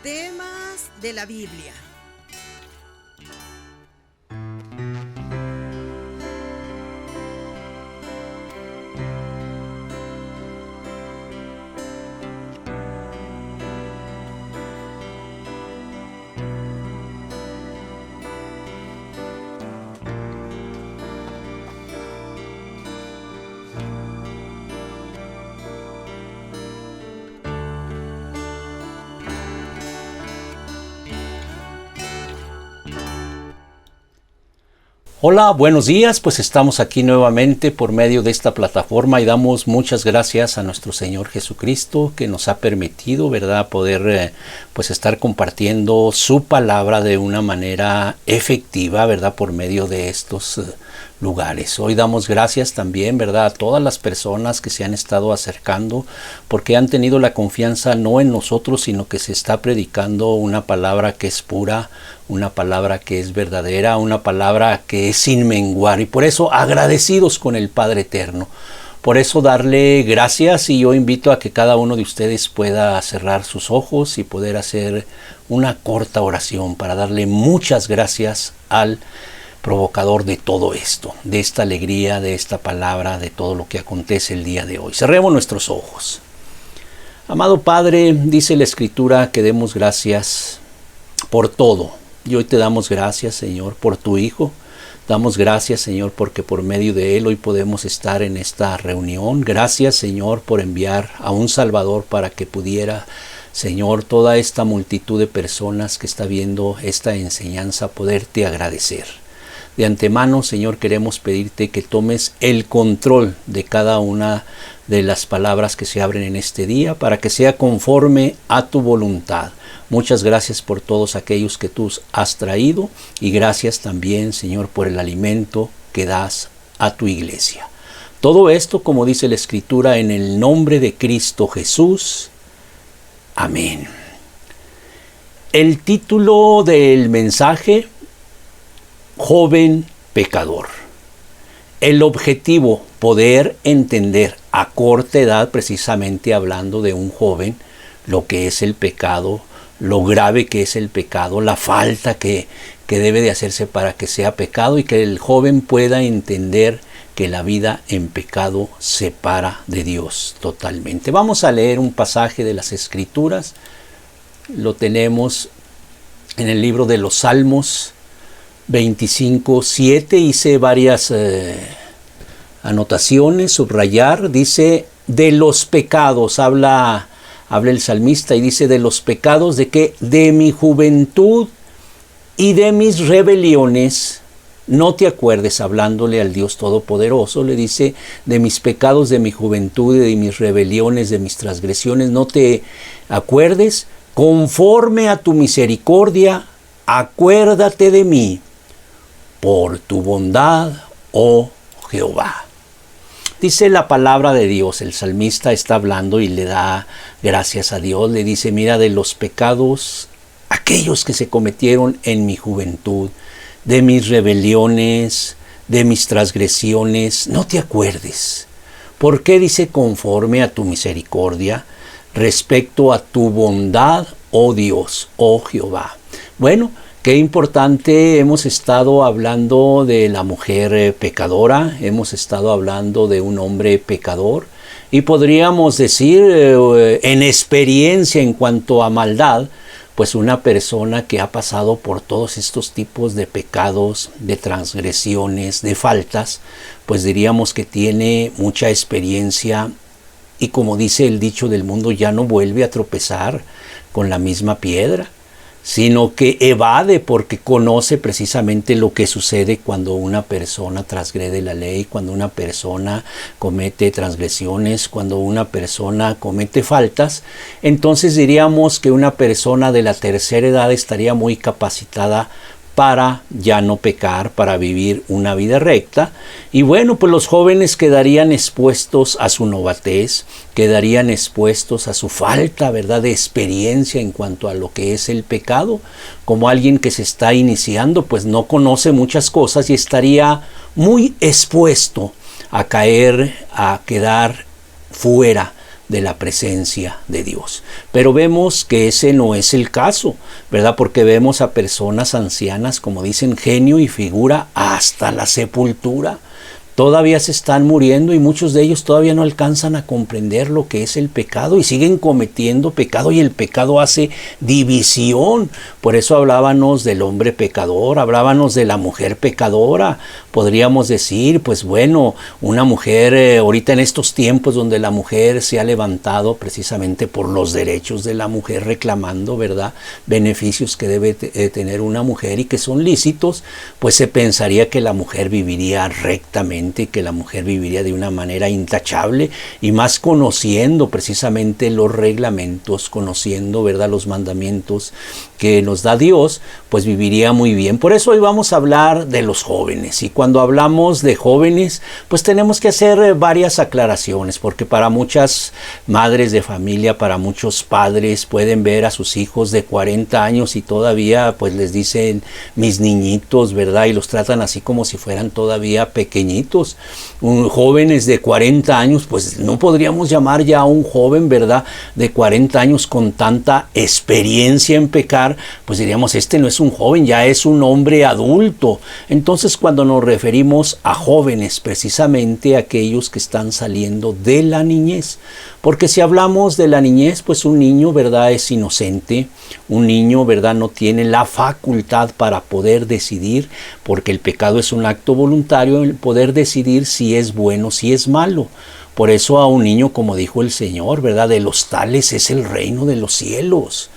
temas de la Biblia. Hola, buenos días, pues estamos aquí nuevamente por medio de esta plataforma y damos muchas gracias a nuestro Señor Jesucristo que nos ha permitido, ¿verdad?, poder pues estar compartiendo su palabra de una manera efectiva, ¿verdad?, por medio de estos lugares. Hoy damos gracias también, ¿verdad?, a todas las personas que se han estado acercando porque han tenido la confianza no en nosotros, sino que se está predicando una palabra que es pura, una palabra que es verdadera, una palabra que es sin menguar, y por eso agradecidos con el Padre Eterno. Por eso darle gracias, y yo invito a que cada uno de ustedes pueda cerrar sus ojos y poder hacer una corta oración para darle muchas gracias al provocador de todo esto, de esta alegría, de esta palabra, de todo lo que acontece el día de hoy. Cerremos nuestros ojos. Amado Padre, dice la Escritura que demos gracias por todo. Y hoy te damos gracias, Señor, por tu Hijo. Damos gracias, Señor, porque por medio de Él hoy podemos estar en esta reunión. Gracias, Señor, por enviar a un Salvador para que pudiera, Señor, toda esta multitud de personas que está viendo esta enseñanza, poderte agradecer. De antemano, Señor, queremos pedirte que tomes el control de cada una de las palabras que se abren en este día para que sea conforme a tu voluntad. Muchas gracias por todos aquellos que tú has traído y gracias también, Señor, por el alimento que das a tu iglesia. Todo esto, como dice la Escritura, en el nombre de Cristo Jesús. Amén. El título del mensaje: Joven pecador. El objetivo: poder entender a corta edad, precisamente hablando de un joven, lo que es el pecado, lo grave que es el pecado, la falta que debe de hacerse para que sea pecado, y que el joven pueda entender que la vida en pecado separa de Dios totalmente. Vamos a leer un pasaje de las Escrituras. Lo tenemos en el libro de los Salmos 25:7. Hice varias anotaciones, subrayar. Dice: de los pecados, habla el salmista y dice: de los pecados de qué, de mi juventud y de mis rebeliones, no te acuerdes. Hablándole al Dios Todopoderoso, le dice: de mis pecados, de mi juventud y de mis rebeliones, de mis transgresiones, no te acuerdes. Conforme a tu misericordia, acuérdate de mí, por tu bondad, oh Jehová. Dice la palabra de Dios, el salmista está hablando y le da gracias a Dios. Le dice: mira, de los pecados, aquellos que se cometieron en mi juventud, de mis rebeliones, de mis transgresiones, no te acuerdes. ¿Por qué dice conforme a tu misericordia? Respecto a tu bondad, oh Dios, oh Jehová. Bueno, qué importante. Hemos estado hablando de la mujer pecadora, hemos estado hablando de un hombre pecador, y podríamos decir en experiencia en cuanto a maldad, pues una persona que ha pasado por todos estos tipos de pecados, de transgresiones, de faltas, pues diríamos que tiene mucha experiencia, y como dice el dicho del mundo, ya no vuelve a tropezar con la misma piedra, sino que evade, porque conoce precisamente lo que sucede cuando una persona transgrede la ley, cuando una persona comete transgresiones, cuando una persona comete faltas. Entonces diríamos que una persona de la tercera edad estaría muy capacitada para ya no pecar, para vivir una vida recta. Y bueno, pues los jóvenes quedarían expuestos a su novatez, quedarían expuestos a su falta, ¿verdad?, de experiencia en cuanto a lo que es el pecado. Como alguien que se está iniciando, pues no conoce muchas cosas y estaría muy expuesto a caer, a quedar fuera de la presencia de Dios. Pero vemos que ese no es el caso, ¿verdad? Porque vemos a personas ancianas, como dicen, genio y figura hasta la sepultura. Todavía se están muriendo y muchos de ellos todavía no alcanzan a comprender lo que es el pecado y siguen cometiendo pecado, y el pecado hace división. Por eso hablábamos del hombre pecador, hablábamos de la mujer pecadora. Podríamos decir, pues bueno, una mujer ahorita en estos tiempos donde la mujer se ha levantado precisamente por los derechos de la mujer, reclamando, ¿verdad?, beneficios que debe tener una mujer y que son lícitos, pues se pensaría que la mujer viviría rectamente, que la mujer viviría de una manera intachable, y más conociendo precisamente los reglamentos, conociendo, ¿verdad?, los mandamientos que nos da Dios, pues viviría muy bien. Por eso hoy vamos a hablar de los jóvenes, y cuando hablamos de jóvenes, pues tenemos que hacer varias aclaraciones, porque para muchas madres de familia, para muchos padres, pueden ver a sus hijos de 40 años y todavía pues les dicen mis niñitos, ¿verdad?, y los tratan así como si fueran todavía pequeñitos. Jóvenes de 40 años, pues no podríamos llamar ya a un joven, ¿verdad?, de 40 años con tanta experiencia en pecar, pues diríamos, este no es un joven, ya es un hombre adulto. Entonces, cuando nos referimos a jóvenes, precisamente aquellos que están saliendo de la niñez, porque si hablamos de la niñez, pues un niño, ¿verdad?, es inocente, un niño, ¿verdad?, no tiene la facultad para poder decidir, porque el pecado es un acto voluntario, el poder decidir si es bueno, si es malo. Por eso a un niño, como dijo el Señor, ¿verdad?, de los tales es el reino de los cielos,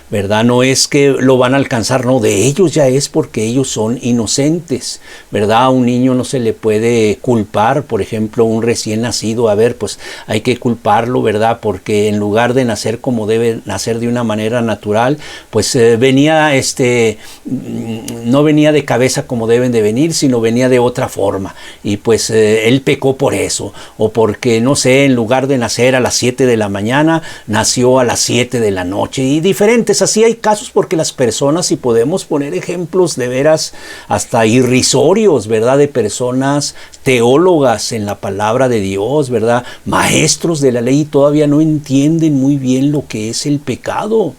¿verdad? No es que lo van a alcanzar, no, de ellos ya es, porque ellos son inocentes, ¿verdad? A un niño no se le puede culpar, por ejemplo, un recién nacido, a ver, pues hay que culparlo, ¿verdad? Porque en lugar de nacer como debe nacer de una manera natural, pues no venía de cabeza como deben de venir, sino venía de otra forma, y pues él pecó por eso, o porque, no sé, en lugar de nacer a las 7 de la mañana, nació a las 7 de la noche, y diferentes. Así hay casos, porque las personas, y podemos poner ejemplos de veras hasta irrisorios, ¿verdad?, de personas teólogas en la palabra de Dios, ¿verdad?, maestros de la ley, y todavía no entienden muy bien lo que es el pecado.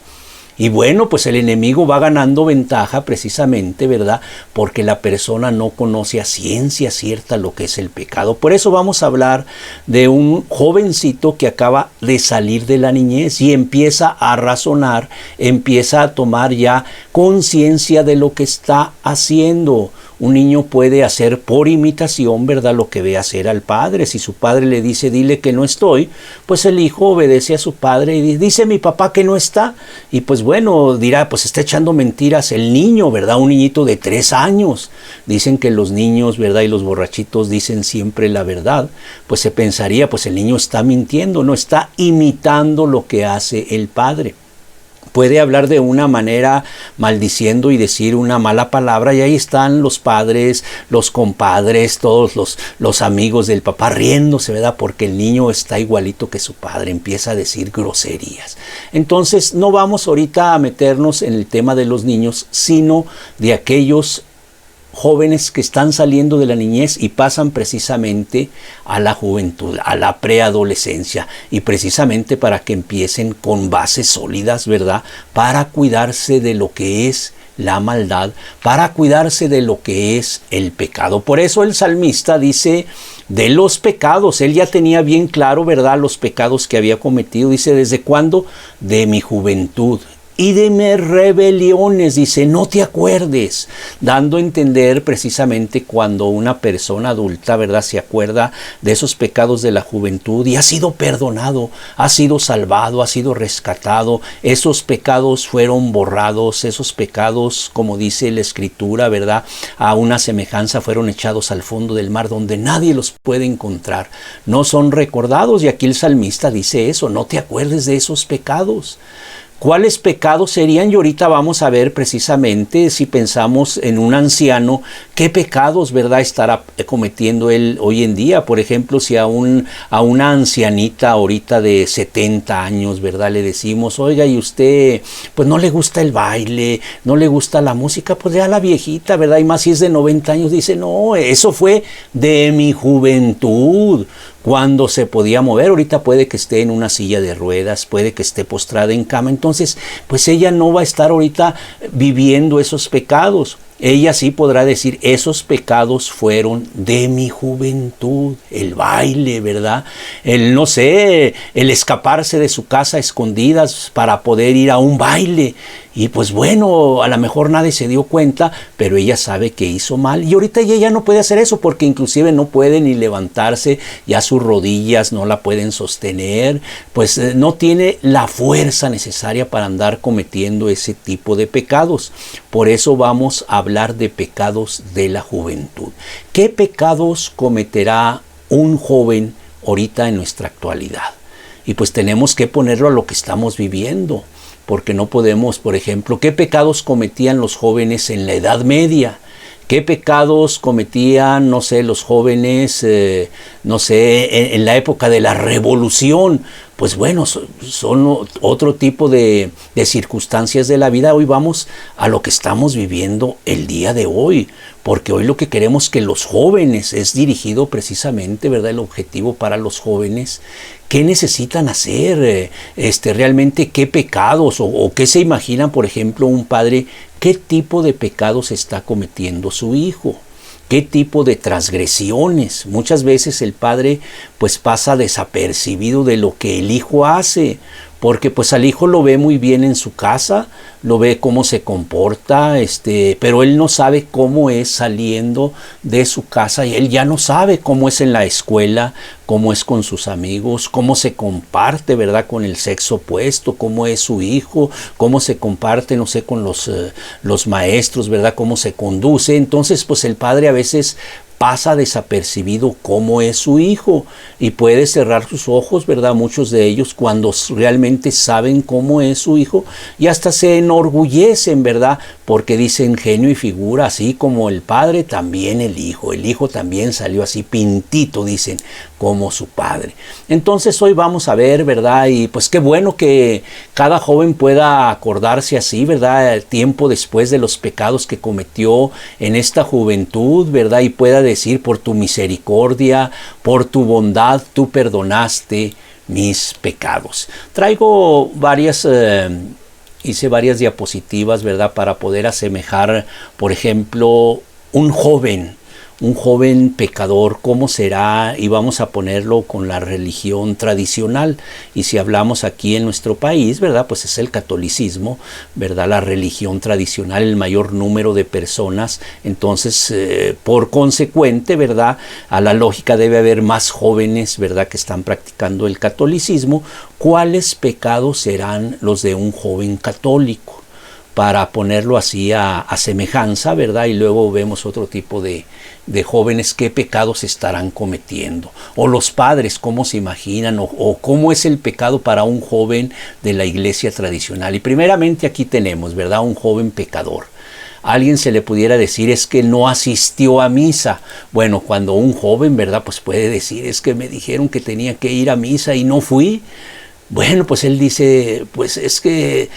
Y bueno, pues el enemigo va ganando ventaja precisamente, ¿verdad?, porque la persona no conoce a ciencia cierta lo que es el pecado. Por eso vamos a hablar de un jovencito que acaba de salir de la niñez y empieza a razonar, empieza a tomar ya conciencia de lo que está haciendo. Un niño puede hacer por imitación, ¿verdad?, lo que ve hacer al padre. Si su padre le dice, dile que no estoy, pues el hijo obedece a su padre y dice, mi papá que no está. Y pues bueno, dirá, pues está echando mentiras el niño, ¿verdad? Un niñito de 3 años. Dicen que los niños, ¿verdad?, y los borrachitos dicen siempre la verdad. Pues se pensaría, pues el niño está mintiendo, no está imitando lo que hace el padre. Puede hablar de una manera maldiciendo y decir una mala palabra, y ahí están los padres, los compadres, todos los amigos del papá riéndose, ¿verdad?, porque el niño está igualito que su padre, empieza a decir groserías. Entonces no vamos ahorita a meternos en el tema de los niños, sino de aquellos jóvenes que están saliendo de la niñez y pasan precisamente a la juventud, a la preadolescencia, y precisamente para que empiecen con bases sólidas, ¿verdad?, para cuidarse de lo que es la maldad, para cuidarse de lo que es el pecado. Por eso el salmista dice de los pecados, él ya tenía bien claro, ¿verdad?, los pecados que había cometido. Dice, ¿desde cuándo? De mi juventud y de mis rebeliones, dice, no te acuerdes, dando a entender precisamente cuando una persona adulta, ¿verdad?, se acuerda de esos pecados de la juventud y ha sido perdonado, ha sido salvado, ha sido rescatado, esos pecados fueron borrados, esos pecados, como dice la Escritura, ¿verdad?, a una semejanza fueron echados al fondo del mar, donde nadie los puede encontrar, no son recordados. Y aquí el salmista dice eso, no te acuerdes de esos pecados. ¿Cuáles pecados serían? Y ahorita vamos a ver precisamente, si pensamos en un anciano, qué pecados, ¿verdad?, estará cometiendo él hoy en día. Por ejemplo, si a una ancianita ahorita de 70 años, ¿verdad?, le decimos, oiga, y usted, pues no le gusta el baile, no le gusta la música, pues ya la viejita, ¿verdad?, y más si es de 90 años, dice, no, eso fue de mi juventud. cuando se podía mover. Ahorita puede que esté en una silla de ruedas, puede que esté postrada en cama. Entonces, pues ella no va a estar ahorita viviendo esos pecados. Ella sí podrá decir, esos pecados fueron de mi juventud, el baile, ¿verdad? El, no sé, el escaparse de su casa a escondidas para poder ir a un baile. Y pues bueno, a lo mejor nadie se dio cuenta, pero ella sabe que hizo mal. Y ahorita ella ya no puede hacer eso porque inclusive no puede ni levantarse, ya sus rodillas no la pueden sostener, pues no tiene la fuerza necesaria para andar cometiendo ese tipo de pecados. Por eso vamos a hablar de pecados de la juventud. ¿Qué pecados cometerá un joven ahorita en nuestra actualidad? Y pues tenemos que ponerlo a lo que estamos viviendo. Porque no podemos, por ejemplo, ¿qué pecados cometían los jóvenes en la Edad Media? ¿Qué pecados cometían, no sé, los jóvenes, no sé, en la época de la Revolución? Pues bueno, son otro tipo de circunstancias de la vida. Hoy vamos a lo que estamos viviendo el día de hoy, porque hoy lo que queremos que los jóvenes, es dirigido precisamente, ¿verdad? El objetivo para los jóvenes, ¿qué necesitan hacer? Realmente, ¿qué pecados o qué se imaginan, por ejemplo, un padre, qué tipo de pecados está cometiendo su hijo? ¿Qué tipo de transgresiones? Muchas veces el padre pues pasa desapercibido de lo que el hijo hace, porque pues al hijo lo ve muy bien en su casa, lo ve cómo se comporta, pero él no sabe cómo es saliendo de su casa y él ya no sabe cómo es en la escuela, cómo es con sus amigos, cómo se comparte, ¿verdad?, con el sexo opuesto, cómo es su hijo, cómo se comparte, no sé, con los maestros, ¿verdad?, cómo se conduce. Entonces, pues el padre a veces pasa desapercibido cómo es su hijo y puede cerrar sus ojos, ¿verdad? Muchos de ellos cuando realmente saben cómo es su hijo y hasta se enorgullecen, ¿verdad? Porque dicen genio y figura, así como el padre, también el hijo también salió así pintito, dicen, como su padre. Entonces hoy vamos a ver, ¿verdad? Y pues qué bueno que cada joven pueda acordarse así, ¿verdad? Tiempo después de los pecados que cometió en esta juventud, ¿verdad? Y pueda decir, por tu misericordia, por tu bondad, tú perdonaste mis pecados. Traigo hice varias diapositivas, ¿verdad? Para poder asemejar, por ejemplo, un joven pecador, ¿cómo será? Y vamos a ponerlo con la religión tradicional. Y si hablamos aquí en nuestro país, ¿verdad? Pues es el catolicismo, ¿verdad? La religión tradicional, el mayor número de personas. Entonces, por consecuente, ¿verdad? A la lógica debe haber más jóvenes, ¿verdad?, que están practicando el catolicismo. ¿Cuáles pecados serán los de un joven católico? Para ponerlo así a semejanza, ¿verdad? Y luego vemos otro tipo de jóvenes, qué pecados estarán cometiendo. O los padres, cómo se imaginan, o cómo es el pecado para un joven de la iglesia tradicional. Y primeramente aquí tenemos, ¿verdad?, un joven pecador. A alguien se le pudiera decir, es que no asistió a misa. Bueno, cuando un joven, ¿verdad?, pues puede decir, es que me dijeron que tenía que ir a misa y no fui. Bueno, pues él dice, pues es que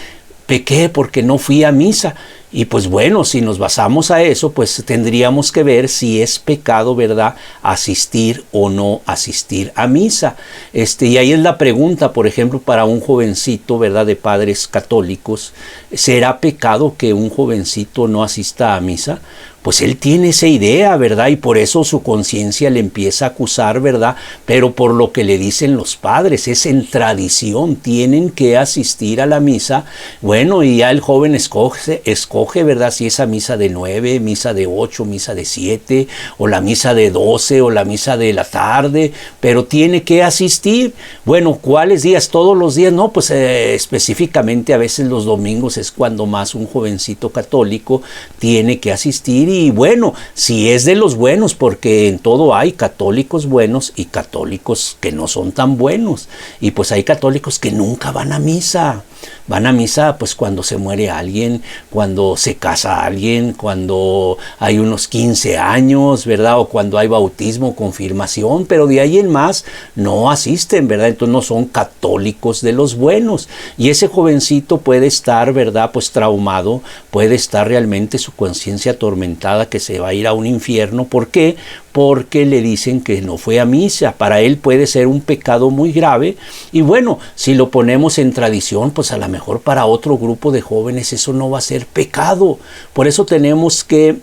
pequé porque no fui a misa. Y pues bueno, si nos basamos a eso, pues tendríamos que ver si es pecado, ¿verdad?, asistir o no asistir a misa. Y ahí es la pregunta, por ejemplo, para un jovencito, ¿verdad?, de padres católicos, ¿será pecado que un jovencito no asista a misa? Pues él tiene esa idea, ¿verdad? Y por eso su conciencia le empieza a acusar, ¿verdad? Pero por lo que le dicen los padres, es en tradición, tienen que asistir a la misa. Bueno, y ya el joven escoge, ¿verdad?, si esa misa de 9, misa de 8, misa de 7, o la misa de 12, o la misa de la tarde, pero tiene que asistir. Bueno, ¿cuáles días? ¿Todos los días? No, pues específicamente a veces los domingos es cuando más un jovencito católico tiene que asistir. Y bueno, si es de los buenos, porque en todo hay católicos buenos y católicos que no son tan buenos. Y pues hay católicos que nunca van a misa. Van a misa pues cuando se muere alguien, cuando se casa alguien, cuando hay unos 15 años, ¿verdad? O cuando hay bautismo, confirmación, pero de ahí en más no asisten, ¿verdad? Entonces no son católicos de los buenos. Y ese jovencito puede estar, ¿verdad?, pues traumado, puede estar realmente su conciencia atormentada, que se va a ir a un infierno. ¿Por qué? porque le dicen que no fue a misa. Para él puede ser un pecado muy grave. Y bueno, si lo ponemos en tradición, pues a lo mejor para otro grupo de jóvenes eso no va a ser pecado. Por eso tenemos que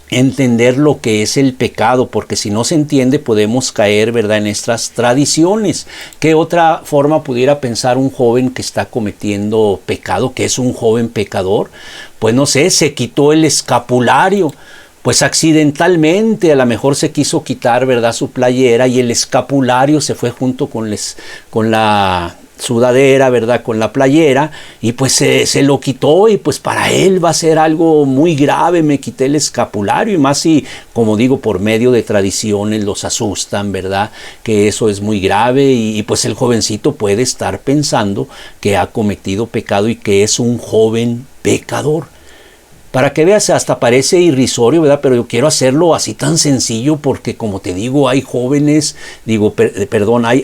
entender lo que es el pecado, porque si no se entiende podemos caer, ¿verdad?, en estas tradiciones. ¿Qué otra forma pudiera pensar un joven que está cometiendo pecado, que es un joven pecador? Pues no sé, se quitó el escapulario. Pues accidentalmente a lo mejor se quiso quitar, ¿verdad?, su playera, y el escapulario se fue junto con la sudadera, ¿verdad?, con la playera, y pues se lo quitó, y pues para él va a ser algo muy grave. Me quité el escapulario, y más si, como digo, por medio de tradiciones los asustan, ¿verdad?, que eso es muy grave, y pues el jovencito puede estar pensando que ha cometido pecado y que es un joven pecador. Para que veas, hasta parece irrisorio, ¿verdad? Pero yo quiero hacerlo así tan sencillo porque, como te digo, hay jóvenes,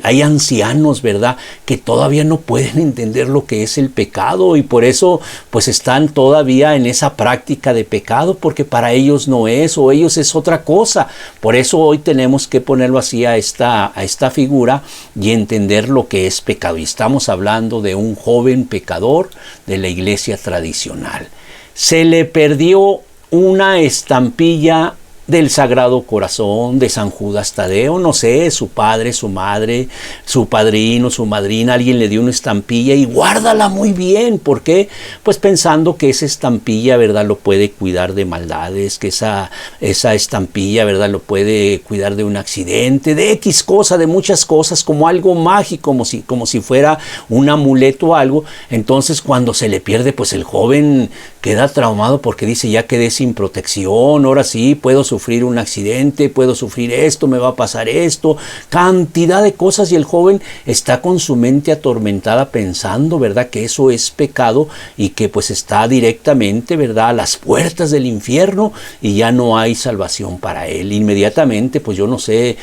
hay ancianos, ¿verdad?, que todavía no pueden entender lo que es el pecado, y por eso pues están todavía en esa práctica de pecado, porque para ellos no es, o ellos es otra cosa. Por eso hoy tenemos que ponerlo así a esta figura y entender lo que es pecado. Y estamos hablando de un joven pecador de la iglesia tradicional. Se le perdió una estampilla del Sagrado Corazón, de San Judas Tadeo, no sé, su padre, su madre, su padrino, su madrina, alguien le dio una estampilla, y guárdala muy bien. ¿Por qué? Pues pensando que esa estampilla, ¿verdad?, lo puede cuidar de maldades, que esa estampilla, ¿verdad?, lo puede cuidar de un accidente, de X cosa, de muchas cosas, como algo mágico, como si fuera un amuleto o algo. Entonces, cuando se le pierde, pues el joven queda traumado porque dice: ya quedé sin protección, ahora sí puedo sufrir un accidente, puedo sufrir esto, me va a pasar esto, cantidad de cosas, y el joven está con su mente atormentada pensando, ¿verdad?, que eso es pecado, y que pues está directamente, ¿verdad?, a las puertas del infierno, y ya no hay salvación para él. Inmediatamente, pues yo no sé,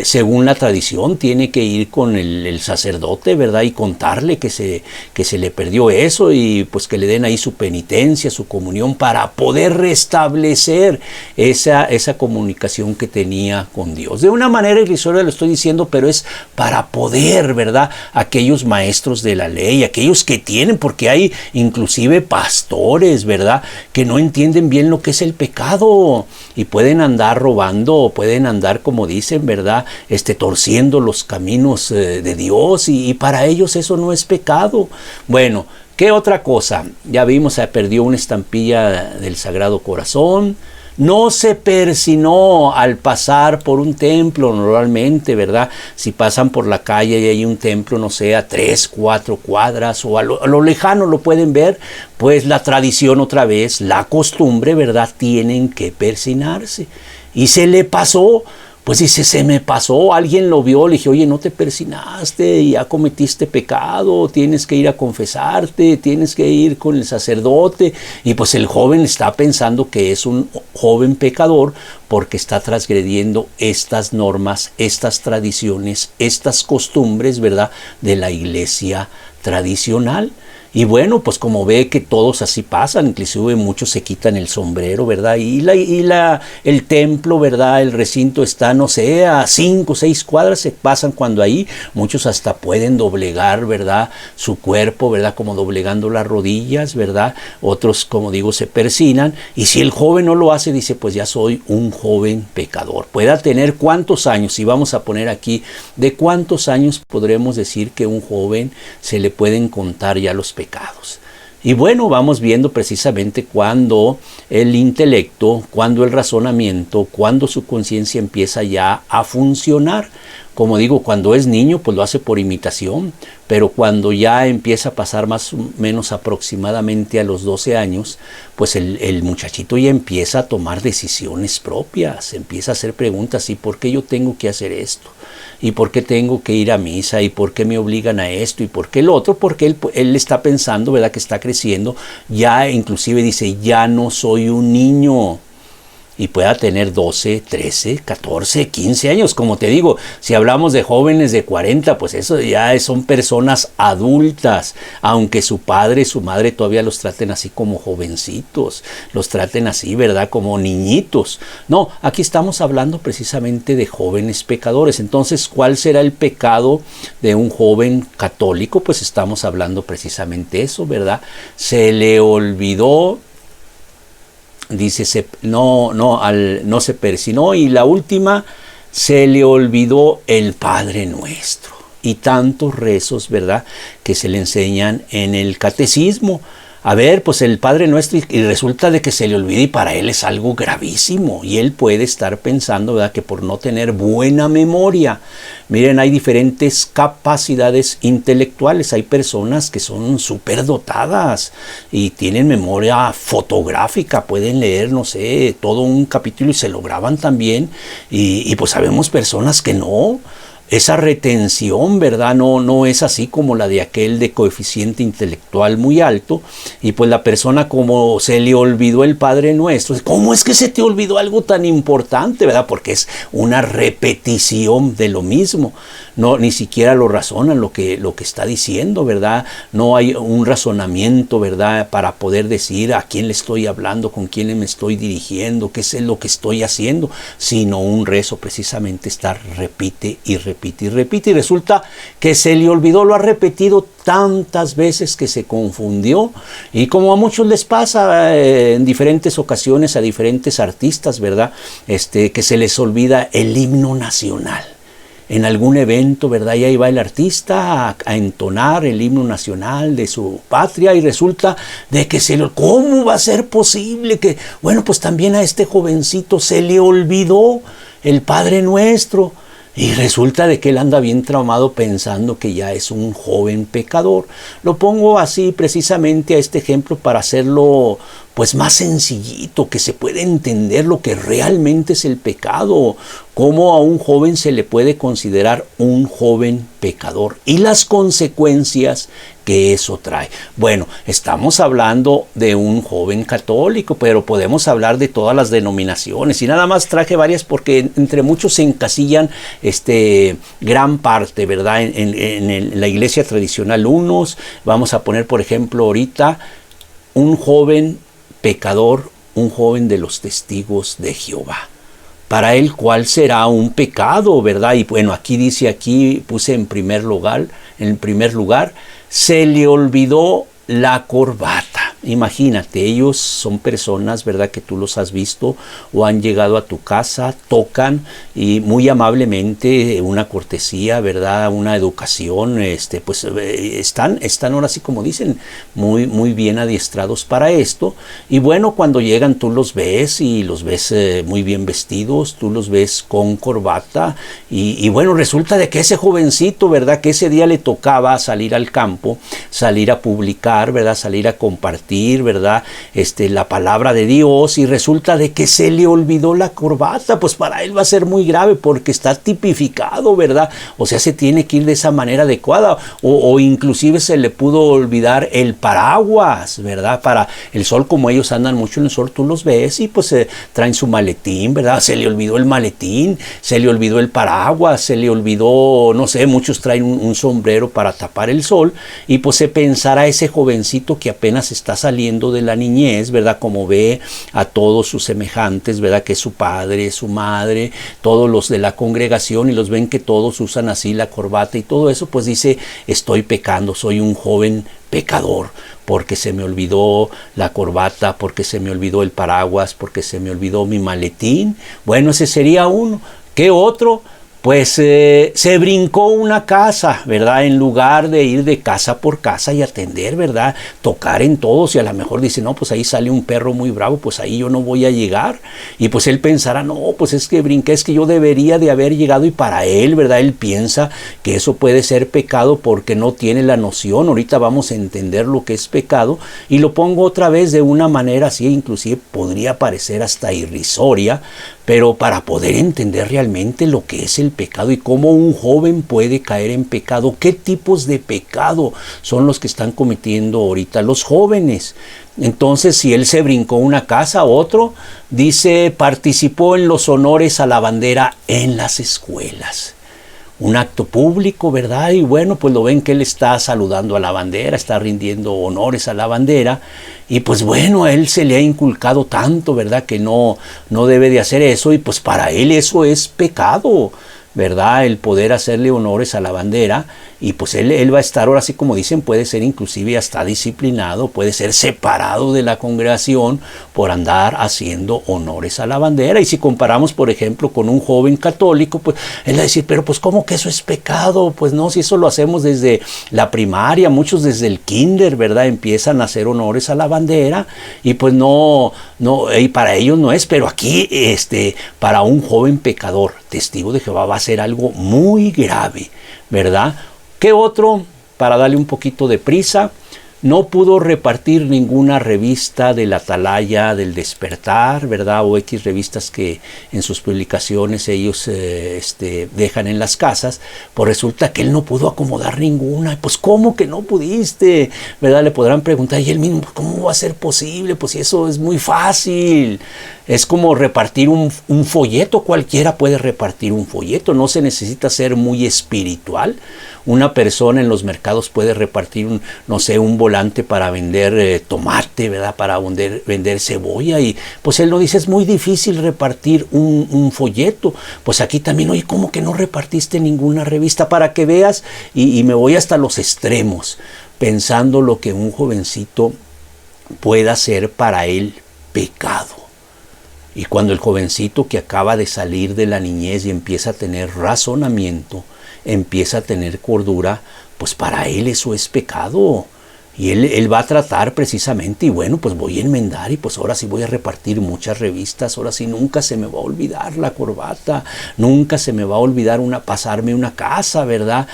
según la tradición, tiene que ir con el sacerdote, ¿verdad?, y contarle que se le perdió eso, y pues que le den ahí su penitencia, su comunión, para poder restablecer esa comunicación que tenía con Dios. De una manera irrisoria lo estoy diciendo, pero es para poder, ¿verdad?, aquellos maestros de la ley, aquellos que tienen, porque hay inclusive pastores, ¿verdad?, que no entienden bien lo que es el pecado, y pueden andar robando, pueden andar, como dicen, ¿verdad?, torciendo los caminos de Dios, y para ellos eso no es pecado. Bueno, ¿qué otra cosa? Ya vimos, se perdió una estampilla del Sagrado Corazón. No se persinó al pasar por un templo normalmente, ¿verdad? Si pasan por la calle y hay un templo, no sé, a 3, 4 cuadras, o a lo lejano lo pueden ver, pues la tradición otra vez, la costumbre, ¿verdad?, tienen que persinarse. Y se le pasó. Pues dice: se me pasó, alguien lo vio, le dije: oye, no te persinaste, ya cometiste pecado, tienes que ir a confesarte, tienes que ir con el sacerdote. Y pues el joven está pensando que es un joven pecador porque está transgrediendo estas normas, estas tradiciones, estas costumbres, ¿verdad?, de la iglesia tradicional. Y bueno, pues como ve que todos así pasan, inclusive muchos se quitan el sombrero, ¿verdad? Y el templo, ¿verdad?, el recinto está, no sé, a 5 o 6 cuadras, se pasan cuando ahí. Muchos hasta pueden doblegar, ¿verdad?, su cuerpo, ¿verdad?, como doblegando las rodillas, ¿verdad? Otros, como digo, se persinan. Y si el joven no lo hace, dice: pues ya soy un joven pecador. Pueda tener cuántos años, y vamos a poner aquí, de cuántos años podremos decir que un joven se le pueden contar ya los pecados. Y bueno, vamos viendo precisamente cuando el intelecto, cuando el razonamiento, cuando su conciencia empieza ya a funcionar. Como digo, cuando es niño, pues lo hace por imitación, pero cuando ya empieza a pasar más o menos aproximadamente a los 12 años, pues el muchachito ya empieza a tomar decisiones propias, empieza a hacer preguntas: ¿y por qué yo tengo que hacer esto? ¿Y por qué tengo que ir a misa? ¿Y por qué me obligan a esto? ¿Y por qué el otro? Porque él está pensando, ¿verdad?, que está creciendo, ya inclusive dice: ya no soy un niño. y pueda tener 12, 13, 14, 15 años. Como te digo, si hablamos de jóvenes de 40, pues eso ya son personas adultas, aunque su padre y su madre todavía los traten así como jovencitos, los traten así, ¿verdad? Como niñitos. No, aquí estamos hablando precisamente de jóvenes pecadores. Entonces, ¿cuál será el pecado de un joven católico? Pues estamos hablando precisamente eso, ¿verdad? Se le olvidó, dice, no se persinó, y la última, se le olvidó el Padre Nuestro. Y tantos rezos, ¿verdad?, que se le enseñan en el catecismo. A ver, pues el Padre Nuestro, y resulta de que se le olvida, y para él es algo gravísimo, y él puede estar pensando, ¿verdad?, que por no tener buena memoria. Miren, hay diferentes capacidades intelectuales. Hay personas que son súper dotadas y tienen memoria fotográfica, pueden leer, no sé, todo un capítulo y se lo graban también, y pues sabemos personas que no. Esa retención, ¿verdad?, no es así como la de aquel de coeficiente intelectual muy alto. Y pues la persona, como se le olvidó el Padre Nuestro, ¿cómo es que se te olvidó algo tan importante, verdad? Porque es una repetición de lo mismo. No, ni siquiera lo razonan lo que está diciendo, ¿verdad? No hay un razonamiento, ¿verdad?, para poder decir a quién le estoy hablando, con quién me estoy dirigiendo, qué es lo que estoy haciendo, sino un rezo precisamente estar repite y repite y repite, y resulta que se le olvidó, lo ha repetido tantas veces que se confundió. Y como a muchos les pasa en diferentes ocasiones a diferentes artistas, ¿verdad?, que se les olvida el himno nacional. En algún evento, ¿verdad?, y ahí va el artista a entonar el himno nacional de su patria, y resulta de que ¿cómo va a ser posible que, bueno, pues también a este jovencito se le olvidó el Padre Nuestro? Y resulta de que él anda bien traumado pensando que ya es un joven pecador. Lo pongo así precisamente a este ejemplo para hacerlo pues más sencillito, que se pueda entender lo que realmente es el pecado, cómo a un joven se le puede considerar un joven pecador y las consecuencias que eso trae. Bueno, estamos hablando de un joven católico, pero podemos hablar de todas las denominaciones, y nada más traje varias porque entre muchos se encasillan gran parte, ¿verdad?, en la iglesia tradicional. Unos, vamos a poner por ejemplo ahorita, un joven pecador, un joven de los testigos de Jehová. Para él, ¿cuál será un pecado, verdad? Y bueno, aquí puse en primer lugar, se le olvidó la corbata. Imagínate, ellos son personas, ¿verdad?, que tú los has visto o han llegado a tu casa, tocan y muy amablemente, una cortesía, ¿verdad?, una educación, pues están ahora sí, como dicen, muy, muy bien adiestrados para esto. Y bueno, cuando llegan tú los ves y los ves muy bien vestidos, tú los ves con corbata, y bueno, resulta de que ese jovencito, ¿verdad?, que ese día le tocaba salir al campo, salir a publicar, ¿verdad?, salir a compartir, ¿verdad?, la palabra de Dios, y resulta de que se le olvidó la corbata. Pues para él va a ser muy grave porque está tipificado, ¿verdad? O sea, se tiene que ir de esa manera adecuada, o inclusive se le pudo olvidar el paraguas, ¿verdad? Para el sol, como ellos andan mucho en el sol, tú los ves y pues traen su maletín, ¿verdad? Se le olvidó el maletín, se le olvidó el paraguas, se le olvidó, no sé, muchos traen un sombrero para tapar el sol, y pues se pensará ese jovencito que apenas está saliendo de la niñez, ¿verdad?, como ve a todos sus semejantes, ¿verdad?, que es su padre, su madre, todos los de la congregación, y los ven que todos usan así la corbata y todo eso, pues dice, estoy pecando, soy un joven pecador, porque se me olvidó la corbata, porque se me olvidó el paraguas, porque se me olvidó mi maletín. Bueno, ese sería uno. ¿Qué otro? Pues se brincó una casa, ¿verdad?, en lugar de ir de casa por casa y atender, ¿verdad?, tocar en todos, y a lo mejor dice, no, pues ahí sale un perro muy bravo, pues ahí yo no voy a llegar. Y pues él pensará, no, pues es que brinqué, es que yo debería de haber llegado, y para él, ¿verdad?, él piensa que eso puede ser pecado porque no tiene la noción. Ahorita vamos a entender lo que es pecado, y lo pongo otra vez de una manera así, inclusive podría parecer hasta irrisoria, pero para poder entender realmente lo que es el pecado y cómo un joven puede caer en pecado, qué tipos de pecado son los que están cometiendo ahorita los jóvenes. Entonces, si él se brincó una casa, otro, dice, participó en los honores a la bandera en las escuelas. Un acto público, ¿verdad? Y bueno, pues lo ven que él está saludando a la bandera, está rindiendo honores a la bandera. Y pues bueno, a él se le ha inculcado tanto, ¿verdad? Que no debe de hacer eso. Y pues para él eso es pecado, ¿verdad? El poder hacerle honores a la bandera. Y pues él va a estar, ahora sí como dicen, puede ser inclusive hasta disciplinado, puede ser separado de la congregación por andar haciendo honores a la bandera. Y si comparamos, por ejemplo, con un joven católico, pues él va a decir, pero pues ¿cómo que eso es pecado? Pues no, si eso lo hacemos desde la primaria, muchos desde el kinder, ¿verdad? Empiezan a hacer honores a la bandera y pues no, y para ellos no es, pero aquí para un joven pecador, testigo de Jehová, va a ser algo muy grave, ¿verdad? ¿Qué otro? Para darle un poquito de prisa, no pudo repartir ninguna revista de la Atalaya, del Despertar, ¿verdad? O X revistas que en sus publicaciones ellos dejan en las casas. Pues resulta que él no pudo acomodar ninguna. Pues ¿cómo que no pudiste? ¿Verdad? Le podrán preguntar y él mismo, ¿cómo va a ser posible? Pues eso es muy fácil. Es como repartir un folleto, cualquiera puede repartir un folleto, no se necesita ser muy espiritual. Una persona en los mercados puede repartir un volante para vender tomate, ¿verdad? Para vender cebolla y pues él lo dice, es muy difícil repartir un folleto. Pues aquí también, oye, ¿cómo que no repartiste ninguna revista? Para que veas, y me voy hasta los extremos, pensando lo que un jovencito pueda ser para él pecado. Y cuando el jovencito que acaba de salir de la niñez y empieza a tener razonamiento, empieza a tener cordura, pues para él eso es pecado. Y él va a tratar precisamente, y bueno, pues voy a enmendar y pues ahora sí voy a repartir muchas revistas, ahora sí nunca se me va a olvidar la corbata, nunca se me va a olvidar pasarme una casa, ¿verdad?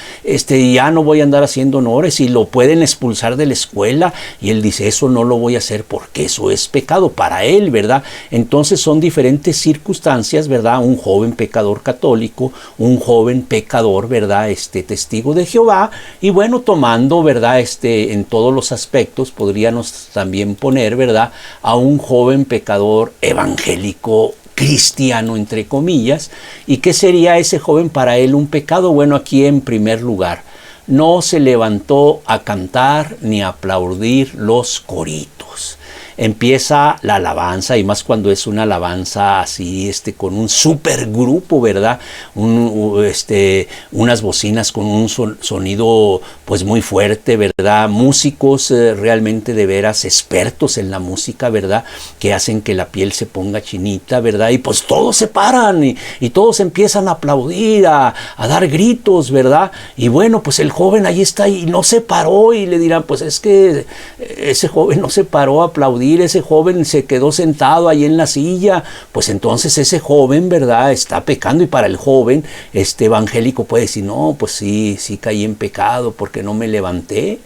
Ya no voy a andar haciendo honores y lo pueden expulsar de la escuela y él dice, eso no lo voy a hacer porque eso es pecado para él, ¿verdad? Entonces son diferentes circunstancias, ¿verdad? Un joven pecador católico, un joven pecador, ¿verdad? Testigo de Jehová y bueno, tomando, ¿verdad? En todo los aspectos podríamos también poner, ¿verdad?, a un joven pecador evangélico cristiano, entre comillas. ¿Y qué sería ese joven para él un pecado? Bueno, aquí en primer lugar, no se levantó a cantar ni a aplaudir los coritos. Empieza la alabanza, y más cuando es una alabanza así, con un supergrupo, ¿verdad? Unas bocinas con un sonido pues muy fuerte, ¿verdad? Músicos realmente de veras expertos en la música, ¿verdad? Que hacen que la piel se ponga chinita, ¿verdad? Y pues todos se paran y todos empiezan a aplaudir, a dar gritos, ¿verdad? Y bueno, pues el joven ahí está y no se paró y le dirán, pues es que ese joven no se paró a aplaudir, ese joven se quedó sentado ahí en la silla, pues entonces ese joven, ¿verdad?, está pecando. Y para el joven evangélico puede decir, no, pues sí caí en pecado porque no me levanté.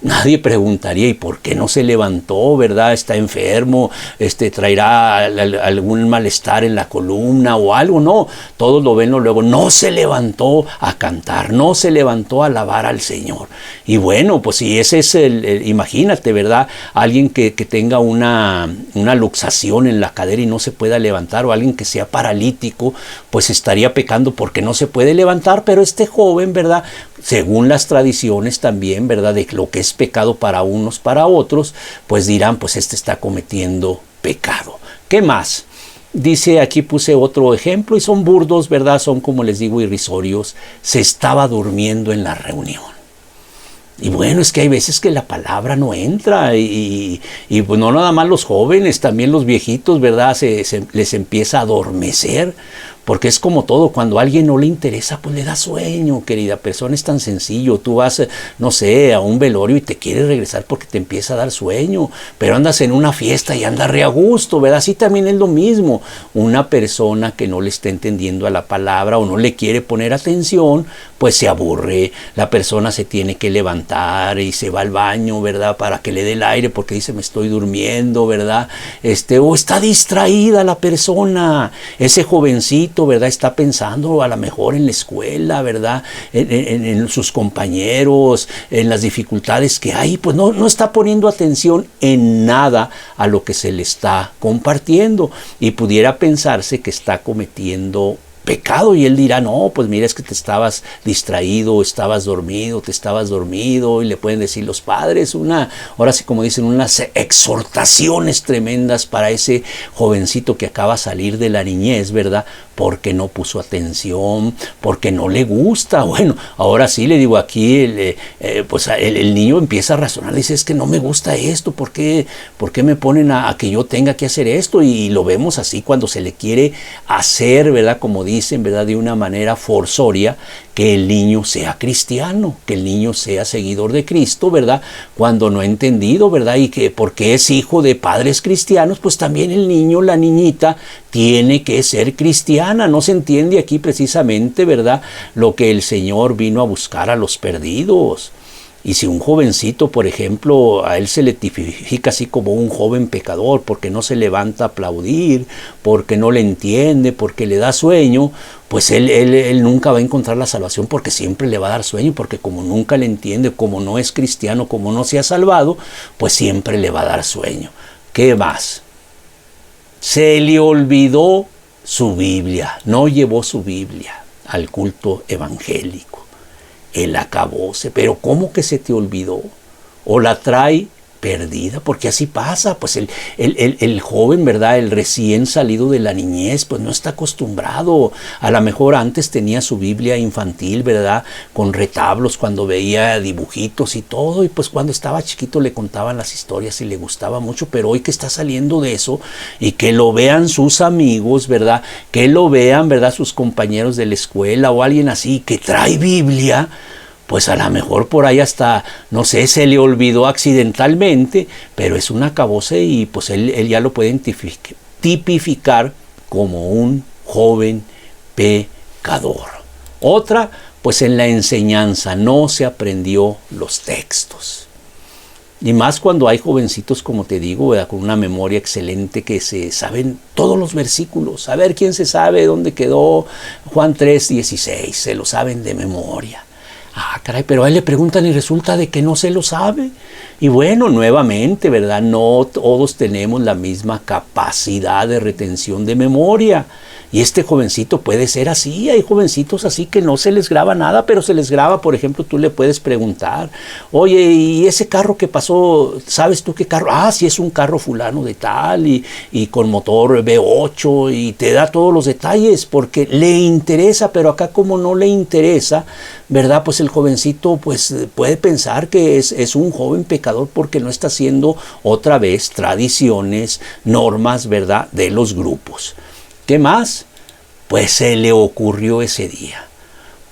Nadie preguntaría, ¿y por qué no se levantó, verdad? ¿Está enfermo? ¿Traerá algún malestar en la columna o algo? No, todos lo ven luego. No se levantó a cantar, no se levantó a alabar al Señor. Y bueno, pues si ese es imagínate, ¿verdad? Alguien que tenga una luxación en la cadera y no se pueda levantar, o alguien que sea paralítico, pues estaría pecando porque no se puede levantar. Pero este joven, ¿verdad?, según las tradiciones también, ¿verdad?, de lo que es pecado para unos, para otros, pues dirán, pues está cometiendo pecado. ¿Qué más? Dice, aquí puse otro ejemplo, y son burdos, ¿verdad? Son, como les digo, irrisorios. Se estaba durmiendo en la reunión. Y bueno, es que hay veces que la palabra no entra y pues no nada más los jóvenes, también los viejitos, ¿verdad? Les empieza a adormecer. Porque es como todo, cuando a alguien no le interesa, pues le da sueño, querida persona, es tan sencillo. Tú vas, no sé, a un velorio y te quieres regresar porque te empieza a dar sueño, pero andas en una fiesta y andas re a gusto, ¿verdad? Así también es lo mismo. Una persona que no le está entendiendo a la palabra o no le quiere poner atención, pues se aburre. La persona se tiene que levantar y se va al baño, ¿verdad? Para que le dé el aire porque dice, me estoy durmiendo, ¿verdad? O está distraída la persona. Ese jovencito, ¿verdad? Está pensando a lo mejor en la escuela, ¿verdad? En sus compañeros, en las dificultades que hay, pues no está poniendo atención en nada a lo que se le está compartiendo y pudiera pensarse que está cometiendo pecado, y él dirá, no, pues mira, es que te estabas distraído, estabas dormido, y le pueden decir los padres ahora sí como dicen, unas exhortaciones tremendas para ese jovencito que acaba de salir de la niñez, ¿verdad? Porque no puso atención, porque no le gusta. Bueno, ahora sí le digo aquí, el niño empieza a razonar, dice, es que no me gusta esto, ¿por qué me ponen a que yo tenga que hacer esto? Y lo vemos así cuando se le quiere hacer, ¿verdad? Como dicen, ¿verdad? De una manera forzoria, que el niño sea cristiano, que el niño sea seguidor de Cristo, ¿verdad? Cuando no ha entendido, ¿verdad? Y que porque es hijo de padres cristianos, pues también el niño, la niñita, tiene que ser cristiana. No se entiende aquí precisamente, ¿verdad? Lo que el Señor vino a buscar a los perdidos. Y si un jovencito, por ejemplo, a él se le tipifica así como un joven pecador porque no se levanta a aplaudir, porque no le entiende, porque le da sueño, pues él nunca va a encontrar la salvación porque siempre le va a dar sueño, porque como nunca le entiende, como no es cristiano, como no se ha salvado, pues siempre le va a dar sueño. ¿Qué más? Se le olvidó su Biblia, no llevó su Biblia al culto evangélico. El acabose, pero ¿cómo que se te olvidó? ¿O la trae perdida? Porque así pasa, pues el joven, ¿verdad? El recién salido de la niñez, pues no está acostumbrado. A lo mejor antes tenía su Biblia infantil, ¿verdad? Con retablos, cuando veía dibujitos y todo, y pues cuando estaba chiquito le contaban las historias y le gustaba mucho, pero hoy que está saliendo de eso, y que lo vean sus amigos, ¿verdad? Que lo vean, ¿verdad? Sus compañeros de la escuela o alguien así que trae Biblia, pues a lo mejor por ahí hasta, no sé, se le olvidó accidentalmente, pero es un acabose y pues él ya lo puede tipificar como un joven pecador. Otra, pues en la enseñanza no se aprendió los textos. Y más cuando hay jovencitos, como te digo, ¿verdad? Con una memoria excelente que se saben todos los versículos. A ver quién se sabe dónde quedó Juan 3:16, se lo saben de memoria. Ah, caray, pero a él le preguntan y resulta de que no se lo sabe. Y bueno, nuevamente, ¿verdad? No todos tenemos la misma capacidad de retención de memoria. Y este jovencito puede ser así. Hay jovencitos así que no se les graba nada, pero se les graba, por ejemplo, tú le puedes preguntar, oye, ¿y ese carro que pasó, sabes tú qué carro? Ah, sí, es un carro fulano de tal y con motor V8 y te da todos los detalles porque le interesa, pero acá como no le interesa, ¿verdad? Pues el jovencito pues puede pensar que es un joven pecador porque no está haciendo otra vez tradiciones, normas, ¿verdad? De los grupos. ¿Qué más? Pues se le ocurrió ese día,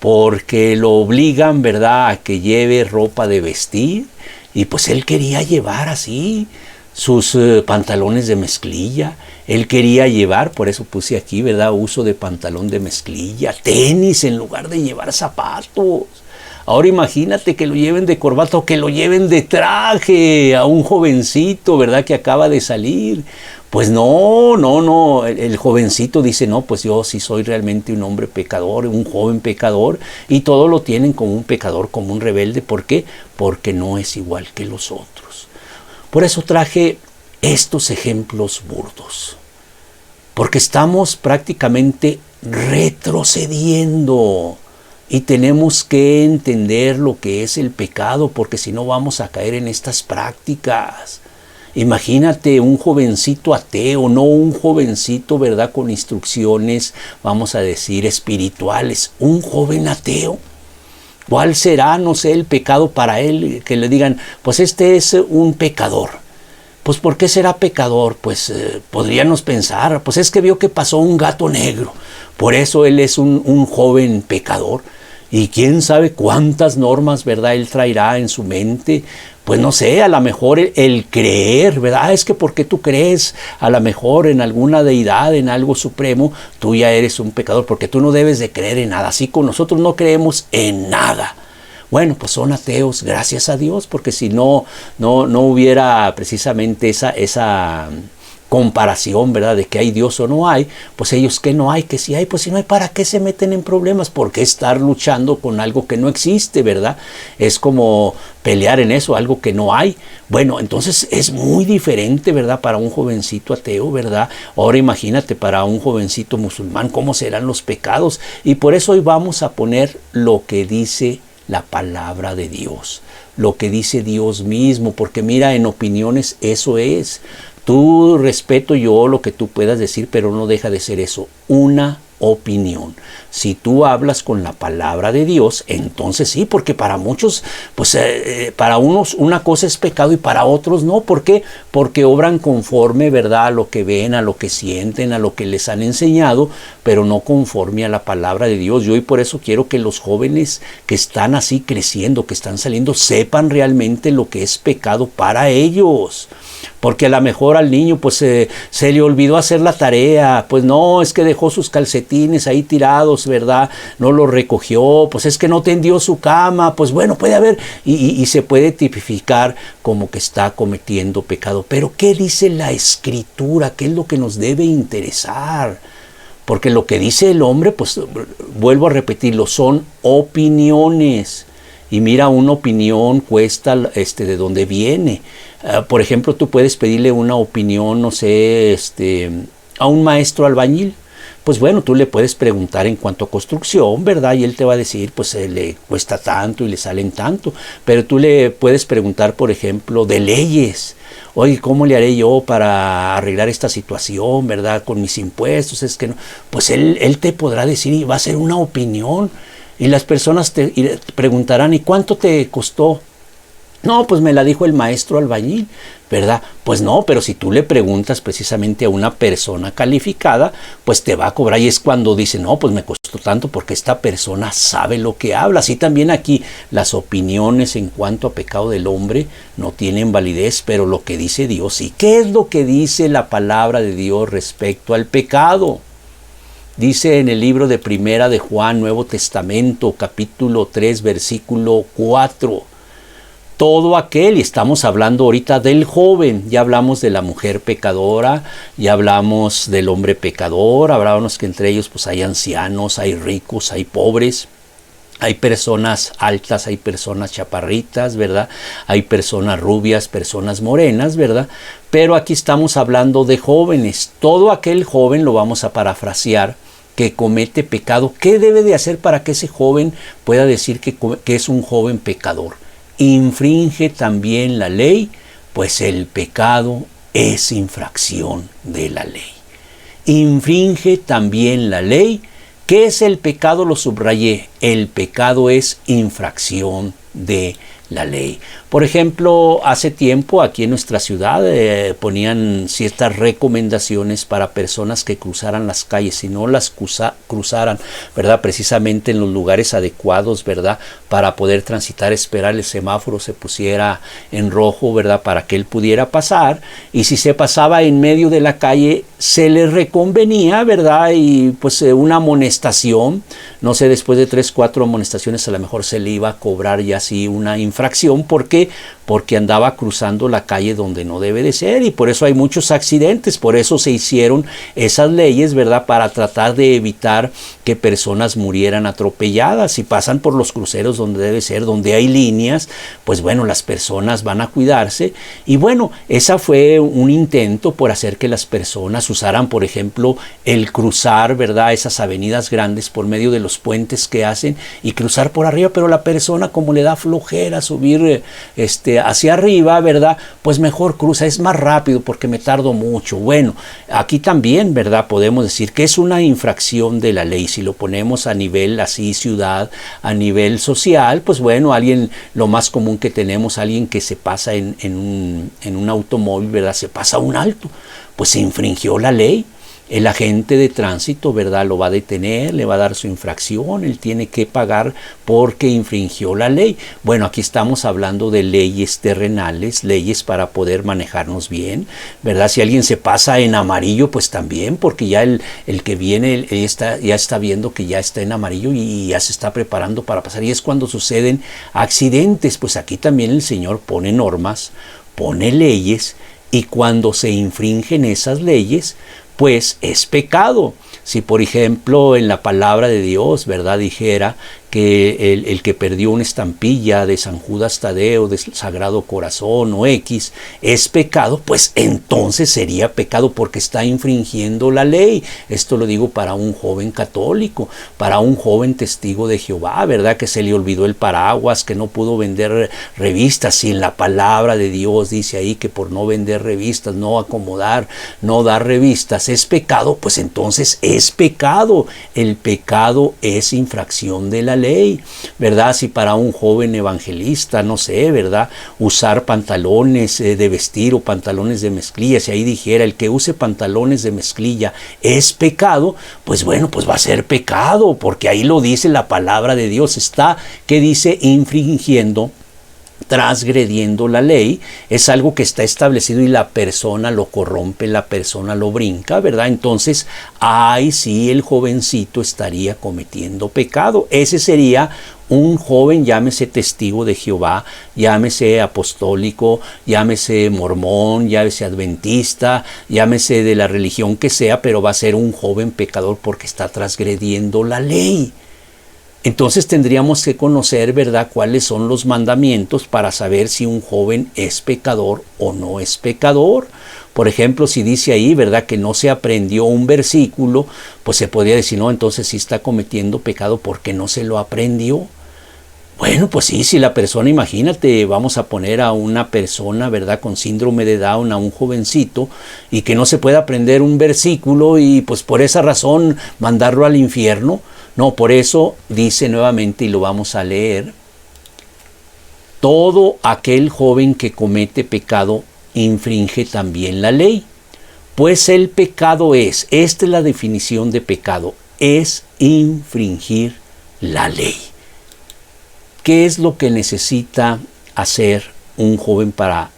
porque lo obligan, ¿verdad?, a que lleve ropa de vestir, y pues él quería llevar así sus pantalones de mezclilla, él quería llevar, por eso puse aquí, ¿verdad?, uso de pantalón de mezclilla, tenis en lugar de llevar zapatos. Ahora imagínate que lo lleven de corbata o que lo lleven de traje a un jovencito, ¿verdad?, que acaba de salir. Pues no, el jovencito dice, no, pues yo sí soy realmente un hombre pecador, un joven pecador, y todo lo tienen como un pecador, como un rebelde. ¿Por qué? Porque no es igual que los otros. Por eso traje estos ejemplos burdos, porque estamos prácticamente retrocediendo. Y tenemos que entender lo que es el pecado, porque si no vamos a caer en estas prácticas. Imagínate un jovencito ateo, no un jovencito, ¿verdad?, con instrucciones, vamos a decir, espirituales. Un joven ateo. ¿Cuál será, no sé, el pecado para él? Que le digan, pues este es un pecador. Pues ¿por qué será pecador? Pues podríamos pensar, pues es que vio que pasó un gato negro. Por eso él es un joven pecador. Y quién sabe cuántas normas, ¿verdad?, él traerá en su mente. Pues no sé, a lo mejor el creer, ¿verdad? Es que porque tú crees a lo mejor en alguna deidad, en algo supremo, tú ya eres un pecador, porque tú no debes de creer en nada. Así como nosotros no creemos en nada. Bueno, pues son ateos, gracias a Dios, porque si no hubiera precisamente esa comparación, ¿verdad?, de que hay Dios o no hay, pues ellos que no hay, que sí hay, pues si no hay, ¿para qué se meten en problemas? ¿Por qué estar luchando con algo que no existe, verdad? Es como pelear en eso, algo que no hay. Bueno, entonces es muy diferente, ¿verdad?, para un jovencito ateo, ¿verdad? Ahora imagínate para un jovencito musulmán, ¿cómo serán los pecados? Y por eso hoy vamos a poner lo que dice la palabra de Dios, lo que dice Dios mismo, porque mira, en opiniones eso es. Tú respeto yo lo que tú puedas decir, pero no deja de ser eso, una opinión. Si tú hablas con la palabra de Dios, entonces sí, porque para muchos, pues para unos una cosa es pecado y para otros no. ¿Por qué? Porque obran conforme, ¿verdad?, a lo que ven, a lo que sienten, a lo que les han enseñado, pero no conforme a la palabra de Dios. Yo y por eso quiero que los jóvenes que están así creciendo, que están saliendo, sepan realmente lo que es pecado para ellos. Porque a lo mejor al niño pues se le olvidó hacer la tarea, pues no, es que dejó sus calcetines ahí tirados, ¿verdad? No los recogió, pues es que no tendió su cama, pues bueno, puede haber, y se puede tipificar como que está cometiendo pecado. Pero ¿qué dice la Escritura? ¿Qué es lo que nos debe interesar? Porque lo que dice el hombre, pues vuelvo a repetirlo, son opiniones. Y mira, una opinión cuesta de dónde viene. Por ejemplo, tú puedes pedirle una opinión, no sé, a un maestro albañil. Pues bueno, tú le puedes preguntar en cuanto a construcción, ¿verdad? Y él te va a decir, pues le cuesta tanto y le salen tanto. Pero tú le puedes preguntar, por ejemplo, de leyes. Oye, ¿cómo le haré yo para arreglar esta situación, verdad? Con mis impuestos, es que no. Pues él te podrá decir y va a ser una opinión. Y las personas te preguntarán, ¿y cuánto te costó? No, pues me la dijo el maestro albañil, ¿verdad? Pues no, pero si tú le preguntas precisamente a una persona calificada, pues te va a cobrar. Y es cuando dice, no, pues me costó tanto porque esta persona sabe lo que habla. Así también aquí las opiniones en cuanto a pecado del hombre no tienen validez, pero lo que dice Dios sí. ¿Qué es lo que dice la palabra de Dios respecto al pecado? Dice en el libro de Primera de Juan, Nuevo Testamento, capítulo 3, versículo 4. Todo aquel, y estamos hablando ahorita del joven, ya hablamos de la mujer pecadora, ya hablamos del hombre pecador, hablábamos que entre ellos pues hay ancianos, hay ricos, hay pobres, hay personas altas, hay personas chaparritas, ¿verdad? Hay personas rubias, personas morenas, ¿verdad? Pero aquí estamos hablando de jóvenes. Todo aquel joven, lo vamos a parafrasear, que comete pecado, ¿qué debe de hacer para que ese joven pueda decir que es un joven pecador? Infringe también la ley, pues el pecado es infracción de la ley. Infringe también la ley. ¿Qué es el pecado? Lo subrayé. El pecado es infracción de la ley. Por ejemplo, hace tiempo aquí en nuestra ciudad ponían ciertas recomendaciones para personas que cruzaran las calles, si no las cruzaran, ¿verdad? Precisamente en los lugares adecuados, ¿verdad? Para poder transitar, esperar el semáforo se pusiera en rojo, ¿verdad? Para que él pudiera pasar. Y si se pasaba en medio de la calle, se le reconvenía, ¿verdad? Y pues una amonestación, no sé, después de 3, 4 amonestaciones a lo mejor se le iba a cobrar ya así una infracción. ¿Por qué? Porque andaba cruzando la calle donde no debe de ser, y por eso hay muchos accidentes. Por eso se hicieron esas leyes, ¿verdad? Para tratar de evitar que personas murieran atropelladas. Si pasan por los cruceros donde debe ser, donde hay líneas, pues bueno, las personas van a cuidarse. Y bueno, esa fue un intento por hacer que las personas usaran, por ejemplo, el cruzar, ¿verdad? Esas avenidas grandes por medio de los puentes que hacen y cruzar por arriba, pero la persona, como le da flojera subir hacia arriba, ¿verdad? Pues mejor cruza, es más rápido porque me tardo mucho. Bueno, aquí también, ¿verdad? Podemos decir que es una infracción de la ley. Si lo ponemos a nivel así ciudad, a nivel social, pues bueno, lo más común que tenemos, alguien que se pasa en un automóvil, ¿verdad? Se pasa a un alto, pues se infringió la ley. el agente de tránsito, ¿verdad?, lo va a detener, le va a dar su infracción, él tiene que pagar porque infringió la ley. Bueno, aquí estamos hablando de leyes terrenales, leyes para poder manejarnos bien, ¿verdad? Si alguien se pasa en amarillo, pues también, porque ya el que viene ya está viendo que ya está en amarillo y ya se está preparando para pasar. Y es cuando suceden accidentes. Pues aquí también el Señor pone normas, pone leyes, y cuando se infringen esas leyes, pues es pecado. Si por ejemplo en la palabra de Dios, ¿verdad?, dijera que el que perdió una estampilla de San Judas Tadeo, del Sagrado Corazón o X, es pecado, pues entonces sería pecado porque está infringiendo la ley. Esto lo digo para un joven católico, para un joven testigo de Jehová, ¿verdad?, que se le olvidó el paraguas, que no pudo vender revistas. Si en la palabra de Dios dice ahí que por no vender revistas, no acomodar, no dar revistas, es pecado, pues entonces es pecado. El pecado es infracción de la ley, ¿verdad? Si para un joven evangelista, no sé, ¿verdad?, usar pantalones de vestir o pantalones de mezclilla, si ahí dijera el que use pantalones de mezclilla es pecado, pues bueno, pues va a ser pecado, porque ahí lo dice la palabra de Dios, está que dice infringiendo, transgrediendo la ley, es algo que está establecido y la persona lo corrompe, la persona lo brinca, ¿verdad? Entonces, ahí sí el jovencito estaría cometiendo pecado. Ese sería un joven, llámese testigo de Jehová, llámese apostólico, llámese mormón, llámese adventista, llámese de la religión que sea, pero va a ser un joven pecador porque está transgrediendo la ley. Entonces tendríamos que conocer, ¿verdad?, cuáles son los mandamientos para saber si un joven es pecador o no es pecador. Por ejemplo, si dice ahí, ¿verdad?, que no se aprendió un versículo, pues se podría decir, no, entonces sí está cometiendo pecado porque no se lo aprendió. Bueno, pues sí, si la persona, imagínate, vamos a poner a una persona, ¿verdad?, con síndrome de Down, a un jovencito, y que no se puede aprender un versículo y pues por esa razón mandarlo al infierno. No, por eso dice nuevamente, y lo vamos a leer, todo aquel joven que comete pecado infringe también la ley, pues el pecado es, esta es la definición de pecado, es infringir la ley. ¿Qué es lo que necesita hacer un joven para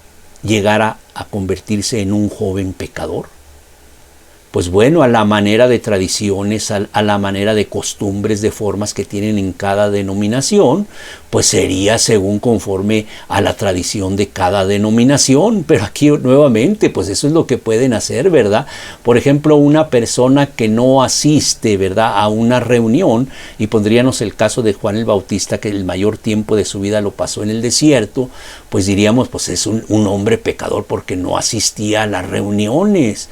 llegar a convertirse en un joven pecador? Pues bueno, a la manera de tradiciones, a la manera de costumbres, de formas que tienen en cada denominación, pues sería según conforme a la tradición de cada denominación. Pero aquí nuevamente, pues eso es lo que pueden hacer, ¿verdad? Por ejemplo, una persona que no asiste, ¿verdad?, a una reunión, y pondríamos el caso de Juan el Bautista, que el mayor tiempo de su vida lo pasó en el desierto, pues diríamos, pues es un hombre pecador porque no asistía a las reuniones.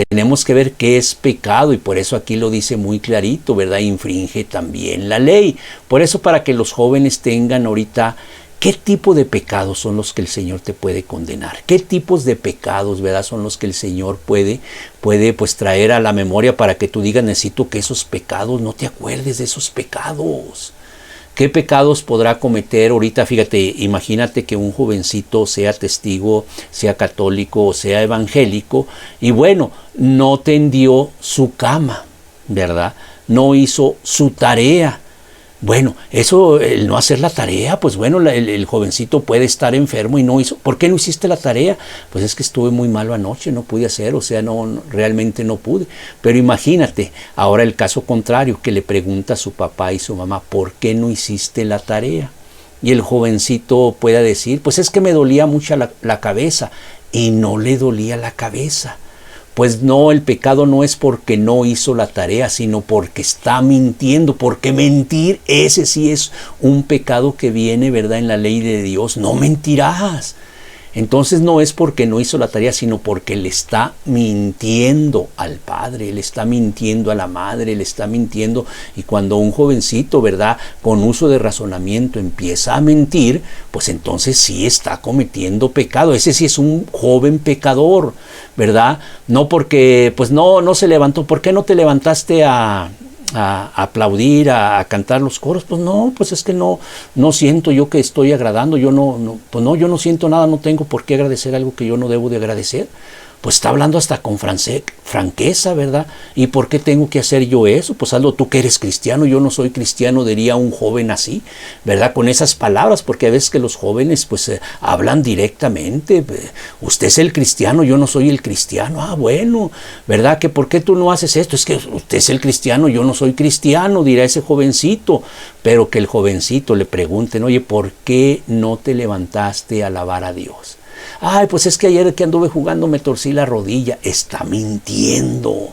Tenemos que ver qué es pecado, y por eso aquí lo dice muy clarito, ¿verdad? Infringe también la ley. Por eso, para que los jóvenes tengan ahorita qué tipo de pecados son los que el Señor te puede condenar, qué tipos de pecados, ¿verdad?, son los que el Señor puede pues traer a la memoria para que tú digas, necesito que esos pecados, no te acuerdes de esos pecados. ¿Qué pecados podrá cometer ahorita? Fíjate, imagínate que un jovencito sea testigo, sea católico o sea evangélico, y bueno, no tendió su cama, ¿verdad? No hizo su tarea. Bueno, eso, el no hacer la tarea, pues bueno, el jovencito puede estar enfermo y no hizo. ¿Por qué no hiciste la tarea? Pues es que estuve muy malo anoche, no pude hacer, o sea, realmente no pude. Pero imagínate, ahora el caso contrario, que le pregunta a su papá y su mamá, ¿por qué no hiciste la tarea? Y el jovencito pueda decir, pues es que me dolía mucho la cabeza, y no le dolía la cabeza. Pues no, el pecado no es porque no hizo la tarea, sino porque está mintiendo, porque mentir, ese sí es un pecado que viene, ¿verdad?, en la ley de Dios. No mentirás. Entonces no es porque no hizo la tarea, sino porque le está mintiendo al padre, le está mintiendo a la madre, le está mintiendo. Y cuando un jovencito, ¿verdad?, con uso de razonamiento empieza a mentir, pues entonces sí está cometiendo pecado. Ese sí es un joven pecador, ¿verdad? No porque, pues no se levantó. ¿Por qué no te levantaste a aplaudir, a cantar los coros? Pues no, pues es que no siento yo que estoy agradando, yo no siento nada, no tengo por qué agradecer algo que yo no debo de agradecer. pues está hablando hasta con franqueza, ¿verdad? ¿Y por qué tengo que hacer yo eso? Pues hazlo tú que eres cristiano, yo no soy cristiano, diría un joven así, ¿verdad? Con esas palabras, porque a veces que los jóvenes pues hablan directamente, usted es el cristiano, yo no soy el cristiano, bueno, ¿verdad? ¿Que por qué tú no haces esto? Es que usted es el cristiano, yo no soy cristiano, dirá ese jovencito, pero que el jovencito le pregunten, oye, ¿por qué no te levantaste a alabar a Dios? Ay, pues es que ayer que anduve jugando me torcí la rodilla. Está mintiendo.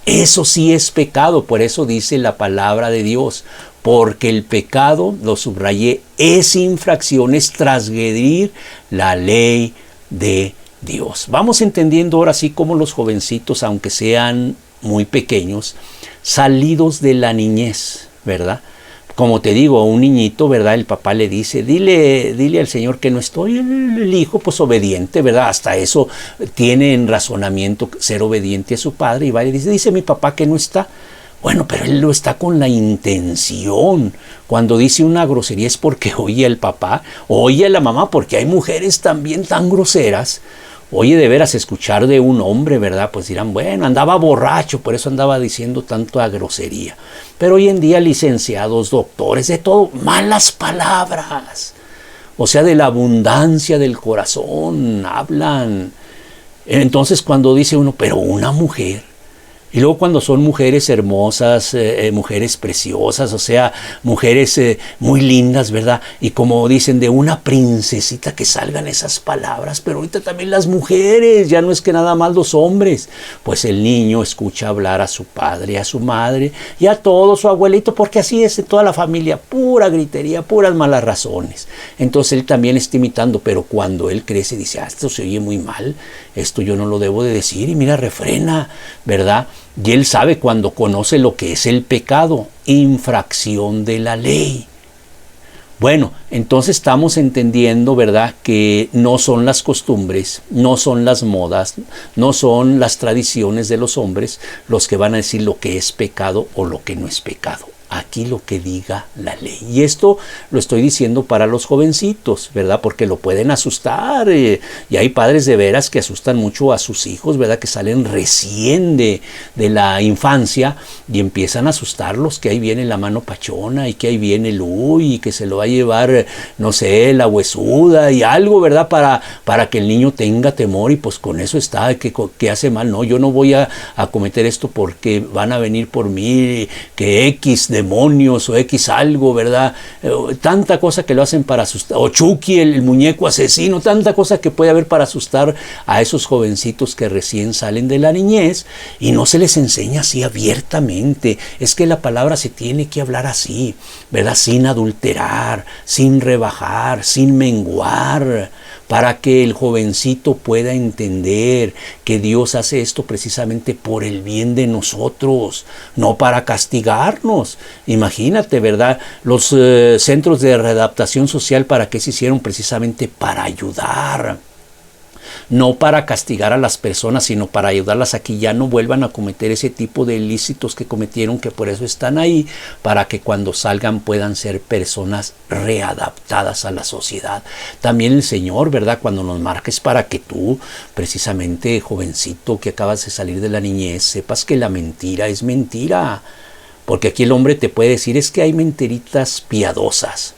Eso sí es pecado, por eso dice la palabra de Dios. Porque el pecado, lo subrayé, es infracción, es transgredir la ley de Dios. Vamos entendiendo ahora sí cómo los jovencitos, aunque sean muy pequeños, salidos de la niñez, ¿verdad? Como te digo, a un niñito, ¿verdad? El papá le dice, dile al Señor que no estoy. El hijo, pues obediente, ¿verdad? Hasta eso tiene en razonamiento ser obediente a su padre. Y va y dice mi papá que no está. Bueno, pero él lo está con la intención. Cuando dice una grosería es porque oye al papá, oye a la mamá, porque hay mujeres también tan groseras. Oye, de veras, escuchar de un hombre, ¿verdad? Pues dirán, bueno, andaba borracho, por eso andaba diciendo tanta grosería. Pero hoy en día licenciados, doctores, de todo, malas palabras. O sea, de la abundancia del corazón hablan. Entonces cuando dice uno, pero una mujer. Y luego cuando son mujeres hermosas, mujeres preciosas, o sea, mujeres muy lindas, ¿verdad? Y como dicen, de una princesita que salgan esas palabras, pero ahorita también las mujeres, ya no es que nada más los hombres. Pues el niño escucha hablar a su padre, a su madre y a todo su abuelito, porque así es en toda la familia, pura gritería, puras malas razones. Entonces él también está imitando, pero cuando él crece dice, esto se oye muy mal, esto yo no lo debo de decir, y mira, refrena, ¿verdad? Y él sabe cuando conoce lo que es el pecado, infracción de la ley. Bueno, entonces estamos entendiendo, ¿verdad?, que no son las costumbres, no son las modas, no son las tradiciones de los hombres los que van a decir lo que es pecado o lo que no es pecado. Aquí lo que diga la ley. Y esto lo estoy diciendo para los jovencitos, ¿verdad? Porque lo pueden asustar. Y hay padres de veras que asustan mucho a sus hijos, ¿verdad? Que salen recién de la infancia y empiezan a asustarlos, que ahí viene la mano pachona y que ahí viene el uy y que se lo va a llevar, no sé, la huesuda y algo, ¿verdad? Para que el niño tenga temor y pues con eso está, que hace mal. No, yo no voy a cometer esto porque van a venir por mí, que X demonios o X algo, ¿verdad? Tanta cosa que lo hacen para asustar, o Chucky, el muñeco asesino, tanta cosa que puede haber para asustar a esos jovencitos que recién salen de la niñez y no se les enseña así abiertamente. Es que la palabra se tiene que hablar así, ¿verdad? Sin adulterar, sin rebajar, sin menguar, para que el jovencito pueda entender que Dios hace esto precisamente por el bien de nosotros, no para castigarnos. Imagínate, ¿verdad? Los centros de readaptación social, ¿para qué se hicieron? Precisamente para ayudar. No para castigar a las personas, sino para ayudarlas a que ya no vuelvan a cometer ese tipo de ilícitos que cometieron, que por eso están ahí, para que cuando salgan puedan ser personas readaptadas a la sociedad. También el Señor, ¿verdad? Cuando nos marca es para que tú, precisamente, jovencito que acabas de salir de la niñez, sepas que la mentira es mentira. Porque aquí el hombre te puede decir, es que hay mentiritas piadosas.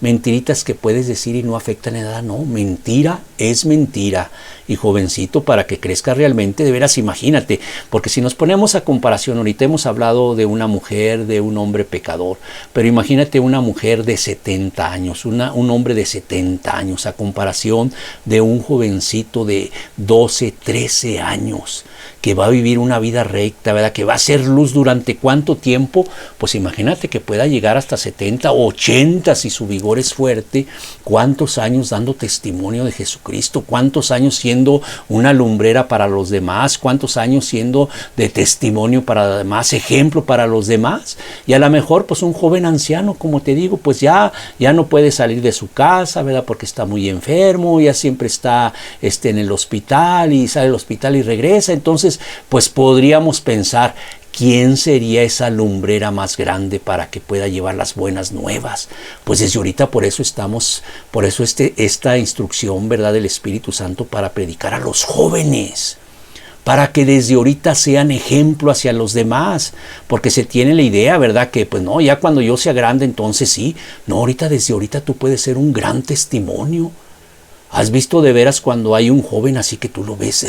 Mentiritas que puedes decir y no afectan en nada. No, mentira es mentira. Y jovencito, para que crezca realmente, de veras, imagínate. Porque si nos ponemos a comparación, ahorita hemos hablado de una mujer, de un hombre pecador. Pero imagínate una mujer de 70 años, un hombre de 70 años, a comparación de un jovencito de 12, 13 años, que va a vivir una vida recta, ¿verdad? Que va a ser luz durante ¿cuánto tiempo? Pues imagínate que pueda llegar hasta 70, 80 si su vigor es fuerte. ¿Cuántos años dando testimonio de Jesucristo? ¿Cuántos años siendo una lumbrera para los demás? ¿Cuántos años siendo de testimonio para los demás, ejemplo para los demás? Y a lo mejor pues un joven anciano, como te digo, pues ya no puede salir de su casa, ¿verdad? Porque está muy enfermo, ya siempre está en el hospital y sale del hospital y regresa. Entonces pues podríamos pensar, ¿quién sería esa lumbrera más grande para que pueda llevar las buenas nuevas? Pues desde ahorita por eso esta instrucción, ¿verdad?, del Espíritu Santo para predicar a los jóvenes. para que desde ahorita sean ejemplo hacia los demás, porque se tiene la idea, ¿verdad? Que pues no, ya cuando yo sea grande entonces sí, no, ahorita desde ahorita tú puedes ser un gran testimonio. ¿Has visto de veras cuando hay un joven así que tú lo ves,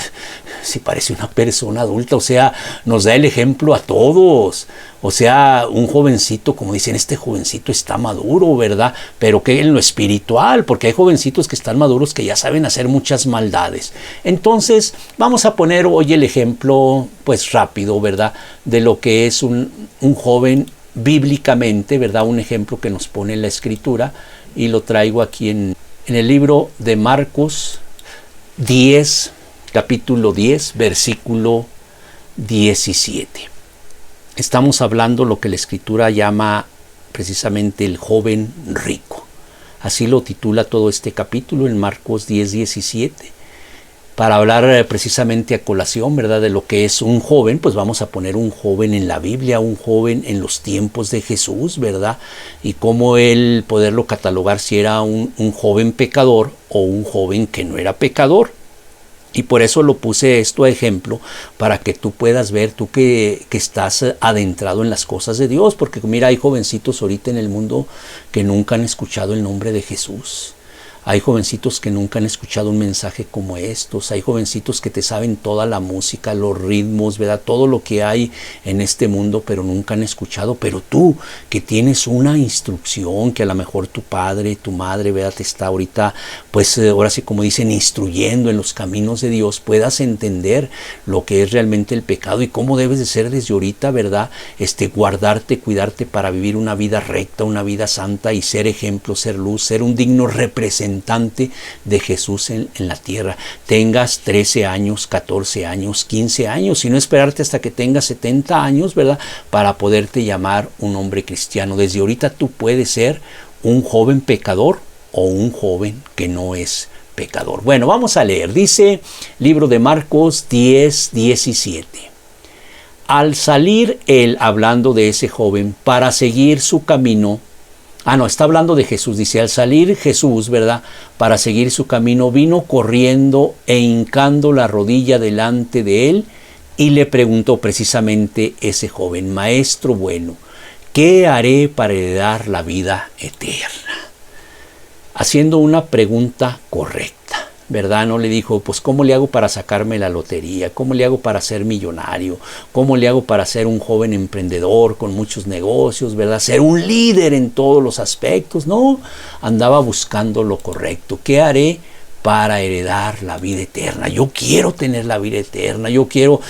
si parece una persona adulta? O sea, nos da el ejemplo a todos. O sea, un jovencito, como dicen, este jovencito está maduro, ¿verdad? Pero que en lo espiritual, porque hay jovencitos que están maduros que ya saben hacer muchas maldades. Entonces, vamos a poner hoy el ejemplo, pues rápido, ¿verdad? De lo que es un joven bíblicamente, ¿verdad? Un ejemplo que nos pone en la Escritura, y lo traigo aquí en el libro de Marcos 10, capítulo 10, versículo 17. Estamos hablando lo que la Escritura llama precisamente el joven rico. Así lo titula todo este capítulo en Marcos 10, 17. Para hablar precisamente a colación, ¿verdad?, de lo que es un joven, pues vamos a poner un joven en la Biblia, un joven en los tiempos de Jesús, ¿verdad? Y cómo él poderlo catalogar si era un joven pecador o un joven que no era pecador. Y por eso lo puse esto a ejemplo, para que tú puedas ver, tú que estás adentrado en las cosas de Dios, porque mira, hay jovencitos ahorita en el mundo que nunca han escuchado el nombre de Jesús. Hay jovencitos que nunca han escuchado un mensaje como estos. Hay jovencitos que te saben toda la música, los ritmos, ¿verdad? Todo lo que hay en este mundo, pero nunca han escuchado. Pero tú, que tienes una instrucción, que a lo mejor tu padre, tu madre, ¿verdad?, te está ahorita, pues ahora sí, como dicen, instruyendo en los caminos de Dios, puedas entender lo que es realmente el pecado y cómo debes de ser desde ahorita, ¿verdad? Guardarte, cuidarte para vivir una vida recta, una vida santa y ser ejemplo, ser luz, ser un digno representante de Jesús en la tierra. Tengas 13 años, 14 años, 15 años, y no esperarte hasta que tengas 70 años, ¿verdad?, para poderte llamar un hombre cristiano. Desde ahorita tú puedes ser un joven pecador o un joven que no es pecador. Bueno, vamos a leer. Dice libro de Marcos 10, 17. Al salir él, hablando de ese joven, para seguir su camino. Está hablando de Jesús. Dice, al salir Jesús, ¿verdad?, para seguir su camino, vino corriendo e hincando la rodilla delante de él y le preguntó precisamente ese joven: Maestro bueno, ¿qué haré para heredar la vida eterna? Haciendo una pregunta correcta, ¿verdad? No le dijo, pues, ¿cómo le hago para sacarme la lotería? ¿Cómo le hago para ser millonario? ¿Cómo le hago para ser un joven emprendedor con muchos negocios, ¿verdad? Ser un líder en todos los aspectos. No, andaba buscando lo correcto. ¿Qué haré para heredar la vida eterna? Yo quiero tener la vida eterna. Yo quiero,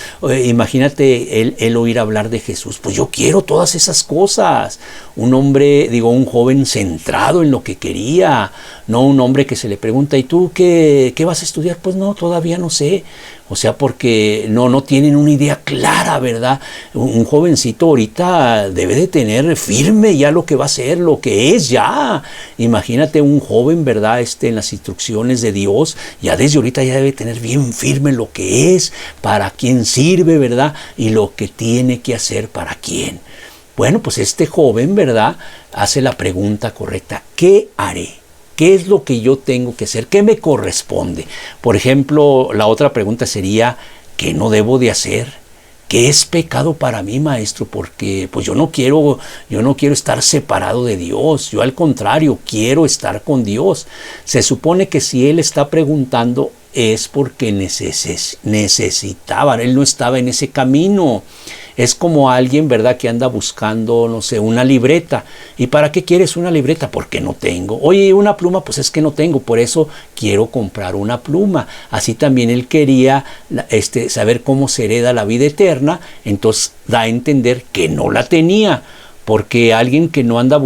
imagínate él oír hablar de Jesús. Pues yo quiero todas esas cosas. Un hombre, un joven centrado en lo que quería. No un hombre que se le pregunta, ¿y tú qué vas a estudiar? Pues no, todavía no sé. O sea, porque no tienen una idea clara, ¿verdad? Un jovencito ahorita debe de tener firme ya lo que va a ser, lo que es ya. Imagínate un joven, ¿verdad?, en las instrucciones de Dios, ya desde ahorita ya debe tener bien firme lo que es, para quién sirve, ¿verdad?, y lo que tiene que hacer para quién. Bueno, pues este joven, ¿verdad?, hace la pregunta correcta: ¿qué haré? ¿Qué es lo que yo tengo que hacer? ¿Qué me corresponde? Por ejemplo, la otra pregunta sería: ¿qué no debo de hacer? ¿Qué es pecado para mí, maestro? Porque pues yo no quiero estar separado de Dios. Yo al contrario, quiero estar con Dios. Se supone que si él está preguntando es porque necesitaba. Él no estaba en ese camino. Es como alguien, ¿verdad?, que anda buscando, no sé, una libreta. ¿Y para qué quieres una libreta? Porque no tengo. Oye, ¿una pluma? Pues es que no tengo, por eso quiero comprar una pluma. Así también él quería saber cómo se hereda la vida eterna, entonces da a entender que no la tenía. Porque alguien que no anda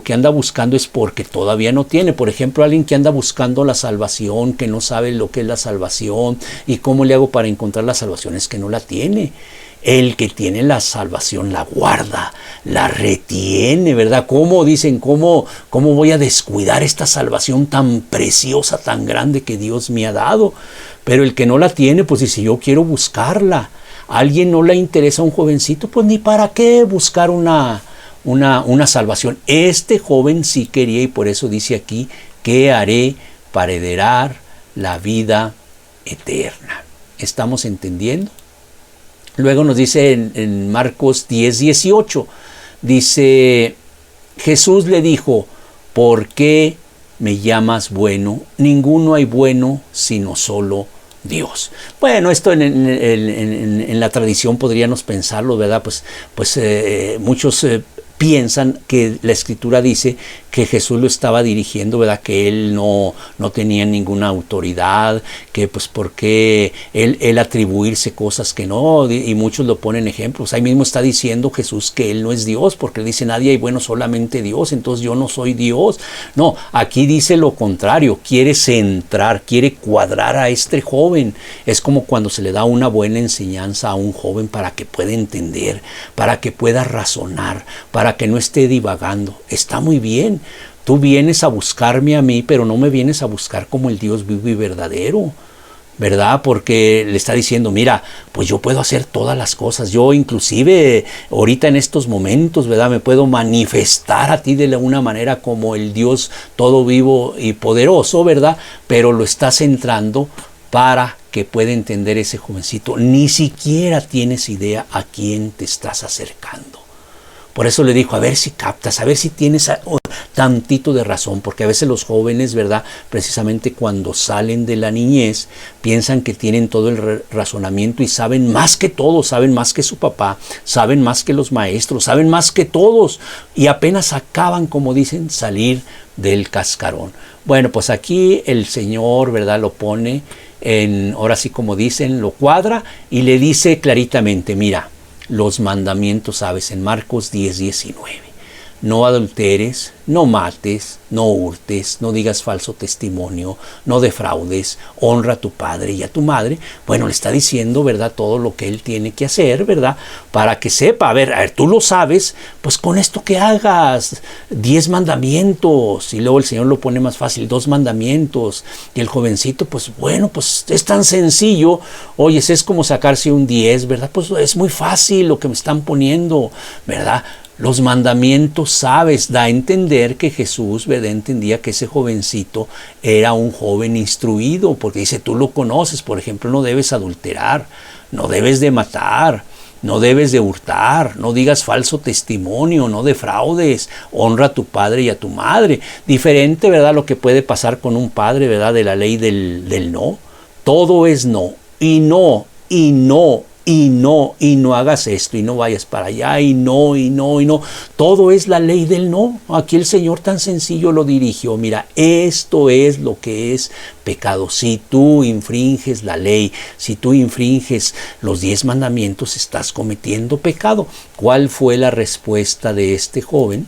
que anda buscando es porque todavía no tiene. Por ejemplo, alguien que anda buscando la salvación, que no sabe lo que es la salvación y cómo le hago para encontrar la salvación, es que no la tiene. El que tiene la salvación la guarda, la retiene, ¿verdad? ¿Cómo dicen? ¿Cómo voy a descuidar esta salvación tan preciosa, tan grande que Dios me ha dado? Pero el que no la tiene, pues dice, yo quiero buscarla. ¿A alguien no le interesa a un jovencito? Pues ni para qué buscar una salvación. Este joven sí quería, y por eso dice aquí: ¿qué haré para heredar la vida eterna? ¿Estamos entendiendo? Luego nos dice en Marcos 10:18, dice, Jesús le dijo, ¿por qué me llamas bueno? Ninguno hay bueno sino solo Dios. Bueno, esto en la tradición podríamos pensarlo, ¿verdad? Pues muchos piensan que la Escritura dice que Jesús lo estaba dirigiendo, ¿verdad? Que él no tenía ninguna autoridad, que pues por qué él atribuirse cosas que no, y muchos lo ponen ejemplos. Ahí mismo está diciendo Jesús que él no es Dios, porque él dice nadie hay bueno, solamente Dios, entonces yo no soy Dios. No, aquí dice lo contrario, quiere centrar, quiere cuadrar a este joven. Es como cuando se le da una buena enseñanza a un joven para que pueda entender, para que pueda razonar, para que no esté divagando. Está muy bien. Tú vienes a buscarme a mí, pero no me vienes a buscar como el Dios vivo y verdadero, ¿verdad? Porque le está diciendo, mira, pues yo puedo hacer todas las cosas. Yo inclusive ahorita en estos momentos, ¿verdad? Me puedo manifestar a ti de una manera como el Dios todo vivo y poderoso, ¿verdad? Pero lo está centrando para que pueda entender ese jovencito. Ni siquiera tienes idea a quién te estás acercando. Por eso le dijo, a ver si captas, a ver si tienes tantito de razón, porque a veces los jóvenes, ¿verdad? Precisamente cuando salen de la niñez, piensan que tienen todo el razonamiento y saben más que todos, saben más que su papá, saben más que los maestros, saben más que todos, y apenas acaban, como dicen, salir del cascarón. Bueno, pues aquí el Señor, ¿verdad? Lo pone ahora sí como dicen, lo cuadra y le dice claritamente, mira, los mandamientos, sabes, en Marcos 10:19. No adulteres, no mates, no hurtes, no digas falso testimonio, no defraudes, honra a tu padre y a tu madre. Bueno, le está diciendo, ¿verdad?, todo lo que él tiene que hacer, ¿verdad?, para que sepa, a ver, tú lo sabes, pues con esto que hagas, 10 mandamientos, y luego el Señor lo pone más fácil, 2 mandamientos, y el jovencito, pues bueno, pues es tan sencillo, oye, es como sacarse un 10, ¿verdad?, pues es muy fácil lo que me están poniendo, ¿verdad?, los mandamientos, sabes, da a entender que Jesús, ¿verdad?, entendía que ese jovencito era un joven instruido, porque dice, tú lo conoces, por ejemplo, no debes adulterar, no debes de matar, no debes de hurtar, no digas falso testimonio, no defraudes, honra a tu padre y a tu madre. Diferente, ¿verdad?, lo que puede pasar con un padre, ¿verdad?, de la ley del no. Todo es no, y no, y no, y no hagas esto, y no vayas para allá, y no. Todo es la ley del no. Aquí el Señor tan sencillo lo dirigió. Mira, esto es lo que es pecado. Si tú infringes la ley, si tú infringes los 10 mandamientos, estás cometiendo pecado. ¿Cuál fue la respuesta de este joven?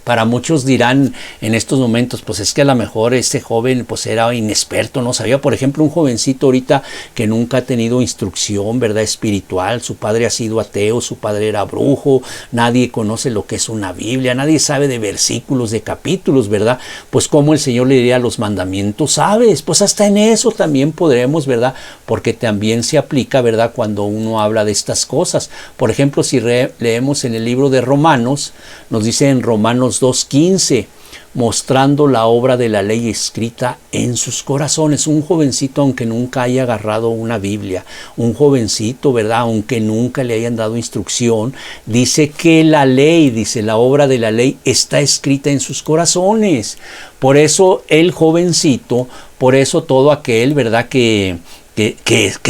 Para muchos dirán en estos momentos, pues es que a lo mejor este joven pues era inexperto, no sabía. Por ejemplo, un jovencito ahorita que nunca ha tenido instrucción, ¿verdad?, espiritual. Su padre ha sido ateo, su padre era brujo, nadie conoce lo que es una Biblia, nadie sabe de versículos, de capítulos, ¿verdad? Pues como el Señor le diría los mandamientos, ¿sabes? Pues hasta en eso también podremos, ¿verdad? Porque también se aplica, ¿verdad?, cuando uno habla de estas cosas. Por ejemplo, si leemos en el libro de Romanos, nos dice en Romanos 2:15, mostrando la obra de la ley escrita en sus corazones. Un jovencito, aunque nunca haya agarrado una Biblia, un jovencito, ¿verdad?, aunque nunca le hayan dado instrucción, dice que la ley, dice la obra de la ley está escrita en sus corazones. Por eso el jovencito, por eso todo aquel, ¿verdad?, que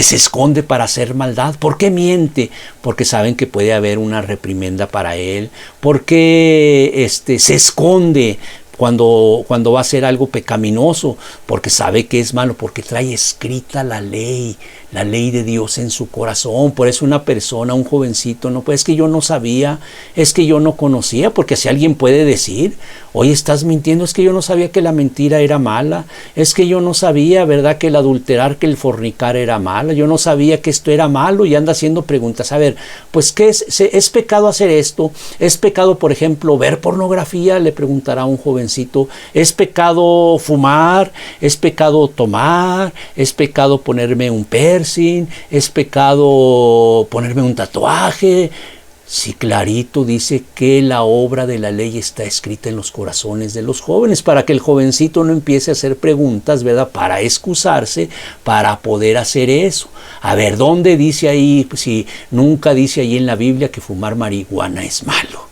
se esconde para hacer maldad. ¿Por qué miente? Porque saben que puede haber una reprimenda para él. ¿Por qué se esconde cuando va a hacer algo pecaminoso? Porque sabe que es malo, porque trae escrita la ley de Dios en su corazón. Por eso una persona, un jovencito, no, pues es que yo no sabía, es que yo no conocía, porque si alguien puede decir, oye, estás mintiendo, es que yo no sabía que la mentira era mala, es que yo no sabía, ¿verdad?, que el adulterar, que el fornicar era malo, yo no sabía que esto era malo, y anda haciendo preguntas. A ver, pues ¿qué es pecado hacer esto? ¿Es pecado, por ejemplo, ver pornografía? Le preguntará un jovencito. ¿Es pecado fumar? ¿Es pecado tomar? ¿Es pecado ponerme un piercing? ¿Es pecado ponerme un tatuaje? Sí, clarito dice que la obra de la ley está escrita en los corazones de los jóvenes, para que el jovencito no empiece a hacer preguntas, ¿verdad? Para excusarse, para poder hacer eso. A ver, ¿dónde dice ahí? Pues si nunca dice ahí en la Biblia que fumar marihuana es malo,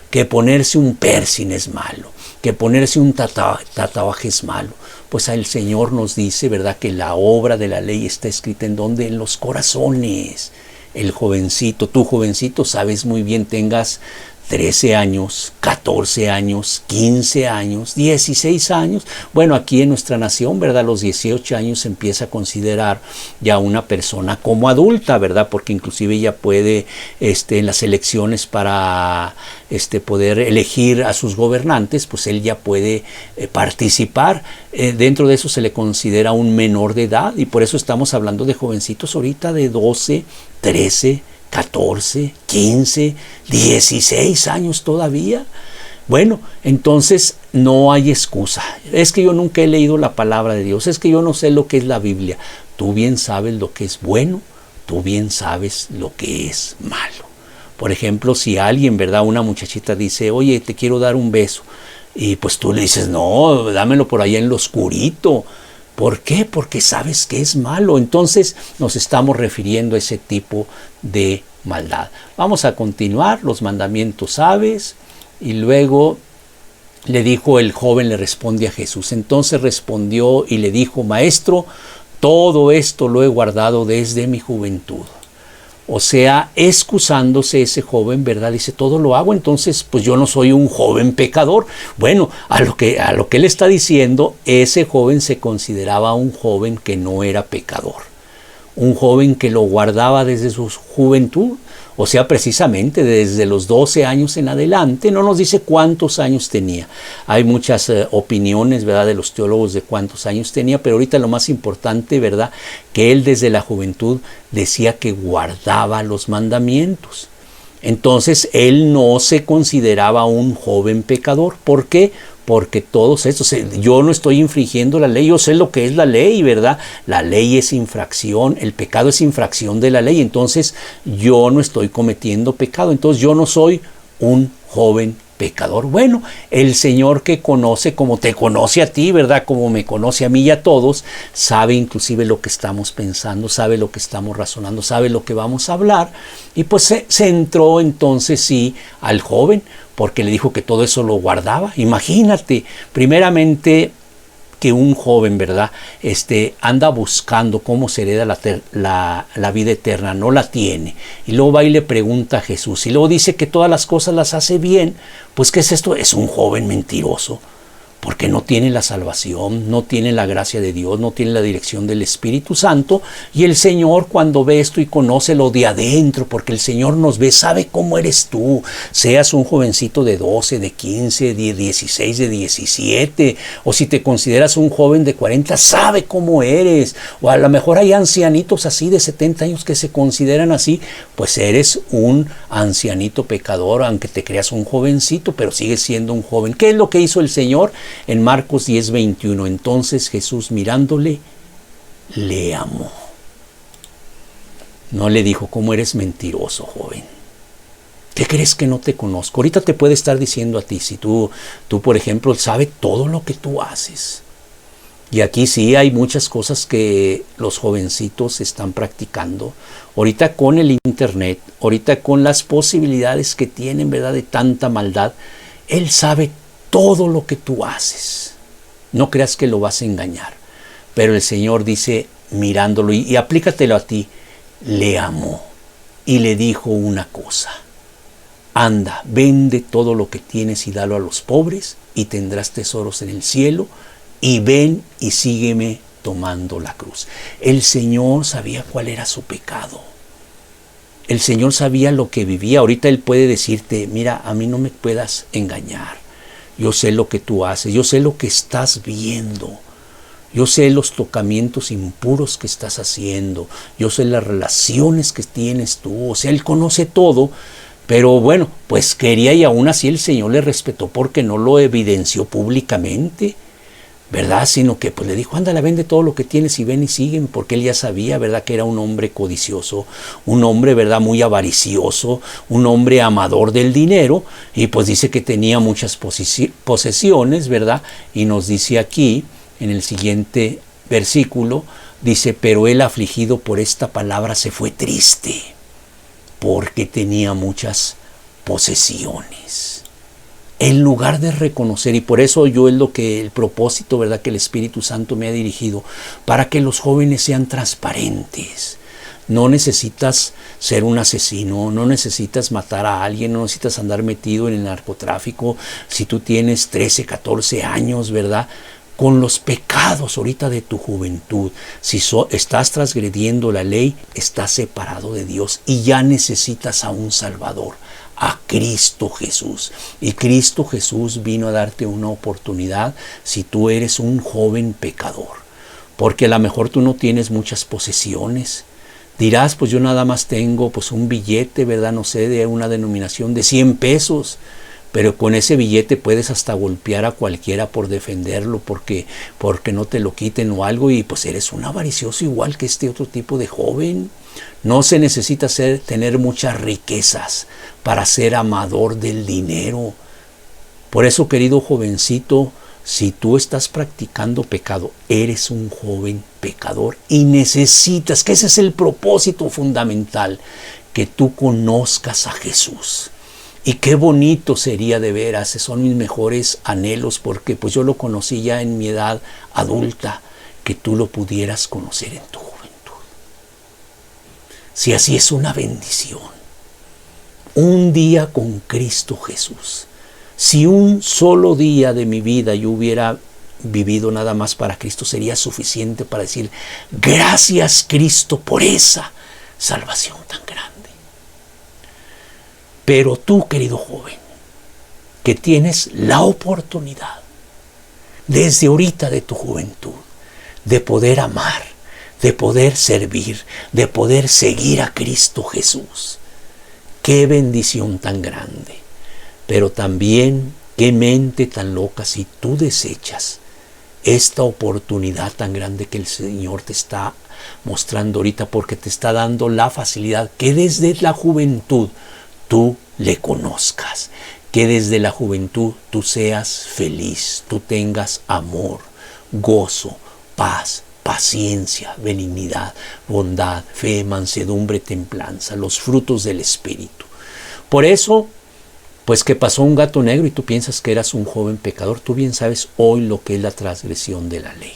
que ponerse un piercing es malo, que ponerse un tatuaje es malo. Pues el Señor nos dice, ¿verdad?, que la obra de la ley está escrita en ¿dónde? En los corazones. El jovencito, tú jovencito, sabes muy bien, tengas 13 años, 14 años, 15 años, 16 años. Bueno, aquí en nuestra nación, ¿verdad?, los 18 años se empieza a considerar ya una persona como adulta, ¿verdad?, porque inclusive ya puede en las elecciones para poder elegir a sus gobernantes, pues él ya puede participar. Dentro de eso se le considera un menor de edad, y por eso estamos hablando de jovencitos ahorita de 12, 13, 14, 15, 16 años todavía. Bueno, entonces no hay excusa. Es que yo nunca he leído la palabra de Dios, es que yo no sé lo que es la Biblia. Tú bien sabes lo que es bueno, tú bien sabes lo que es malo. Por ejemplo, si alguien, ¿verdad?, una muchachita dice, oye, te quiero dar un beso, y pues tú le dices, no, dámelo por allá en lo oscurito. ¿Por qué? Porque sabes que es malo. Entonces nos estamos refiriendo a ese tipo de maldad. Vamos a continuar. Los mandamientos sabes. Y luego le dijo el joven, le responde a Jesús. Entonces respondió y le dijo, Maestro, todo esto lo he guardado desde mi juventud. O sea, excusándose ese joven, ¿verdad? Dice, todo lo hago, entonces pues yo no soy un joven pecador. Bueno, a lo que él está diciendo, ese joven se consideraba un joven que no era pecador. Un joven que lo guardaba desde su juventud. O sea, precisamente desde los 12 años en adelante. No nos dice cuántos años tenía. Hay muchas opiniones, ¿verdad?, de los teólogos de cuántos años tenía, pero ahorita lo más importante, ¿verdad?, que él desde la juventud decía que guardaba los mandamientos. Entonces, él no se consideraba un joven pecador. ¿Por qué? Porque todos estos, yo no estoy infringiendo la ley, yo sé lo que es la ley, ¿verdad? La ley es infracción, el pecado es infracción de la ley, entonces yo no estoy cometiendo pecado, entonces yo no soy un joven pecador. Bueno, el Señor que conoce, como te conoce a ti, ¿verdad?, como me conoce a mí y a todos, sabe inclusive lo que estamos pensando, sabe lo que estamos razonando, sabe lo que vamos a hablar, y pues se entró entonces sí al joven, porque le dijo que todo eso lo guardaba. Imagínate, primeramente que un joven, ¿verdad?, anda buscando cómo se hereda la vida eterna, no la tiene. Y luego va y le pregunta a Jesús. Y luego dice que todas las cosas las hace bien. Pues, ¿qué es esto? Es un joven mentiroso. Porque no tiene la salvación, no tiene la gracia de Dios, no tiene la dirección del Espíritu Santo. Y el Señor, cuando ve esto y conoce lo de adentro, porque el Señor nos ve, sabe cómo eres tú. Seas un jovencito de 12, de 15, de 16, de 17, o si te consideras un joven de 40, sabe cómo eres. O a lo mejor hay ancianitos así de 70 años que se consideran así, pues eres un ancianito pecador, aunque te creas un jovencito, pero sigues siendo un joven. ¿Qué es lo que hizo el Señor? En Marcos 10:21, entonces Jesús mirándole, le amó. No le dijo, ¿cómo eres mentiroso, joven? ¿Qué crees que no te conozco? Ahorita te puede estar diciendo a ti, si tú por ejemplo, sabe todo lo que tú haces. Y aquí sí hay muchas cosas que los jovencitos están practicando. Ahorita con el internet, ahorita con las posibilidades que tienen, ¿verdad?, de tanta maldad, él sabe todo lo que tú haces. No creas que lo vas a engañar. Pero el Señor dice, mirándolo, y aplícatelo a ti, le amó y le dijo una cosa. Anda, vende todo lo que tienes y dalo a los pobres y tendrás tesoros en el cielo, y ven y sígueme tomando la cruz. El Señor sabía cuál era su pecado. El Señor sabía lo que vivía. Ahorita Él puede decirte, mira, a mí no me puedas engañar. Yo sé lo que tú haces, yo sé lo que estás viendo, yo sé los tocamientos impuros que estás haciendo, yo sé las relaciones que tienes tú, o sea, Él conoce todo, pero bueno, pues quería, y aún así el Señor le respetó porque no lo evidenció públicamente, ¿verdad? Sino que pues le dijo, ándale, vende todo lo que tienes y ven y sígueme, porque él ya sabía, ¿verdad?, que era un hombre codicioso, un hombre, ¿verdad?, muy avaricioso, un hombre amador del dinero, y pues dice que tenía muchas posesiones, ¿verdad? Y nos dice aquí, en el siguiente versículo, dice, pero él afligido por esta palabra se fue triste, porque tenía muchas posesiones. En lugar de reconocer, y por eso yo es lo que el propósito, ¿verdad?, que el Espíritu Santo me ha dirigido, para que los jóvenes sean transparentes. No necesitas ser un asesino, no necesitas matar a alguien, no necesitas andar metido en el narcotráfico. Si tú tienes 13, 14 años, ¿verdad?, con los pecados ahorita de tu juventud, si estás transgrediendo la ley, estás separado de Dios y ya necesitas a un Salvador, a Cristo Jesús. Y Cristo Jesús vino a darte una oportunidad si tú eres un joven pecador, porque a lo mejor tú no tienes muchas posesiones. Dirás, pues yo nada más tengo pues un billete, ¿verdad?, no sé, de una denominación de 100 pesos. Pero con ese billete puedes hasta golpear a cualquiera por defenderlo, porque no te lo quiten o algo, y pues eres un avaricioso igual que este otro tipo de joven. No se necesita tener muchas riquezas para ser amador del dinero. Por eso, querido jovencito, si tú estás practicando pecado, eres un joven pecador y necesitas, que ese es el propósito fundamental, que tú conozcas a Jesús. Y qué bonito sería de veras, son mis mejores anhelos, porque pues yo lo conocí ya en mi edad adulta, que tú lo pudieras conocer en tu juventud. Si así es una bendición, un día con Cristo Jesús. Si un solo día de mi vida yo hubiera vivido nada más para Cristo, sería suficiente para decir, gracias Cristo por esa salvación tan grande. Pero tú, querido joven, que tienes la oportunidad, desde ahorita de tu juventud, de poder amar, de poder servir, de poder seguir a Cristo Jesús. Qué bendición tan grande. Pero también, qué mente tan loca si tú desechas esta oportunidad tan grande que el Señor te está mostrando ahorita, porque te está dando la facilidad que desde la juventud tú le conozcas, que desde la juventud tú seas feliz, tú tengas amor, gozo, paz, paciencia, benignidad, bondad, fe, mansedumbre, templanza, los frutos del Espíritu. Por eso, pues que pasó un gato negro y tú piensas que eras un joven pecador, tú bien sabes hoy lo que es la transgresión de la ley.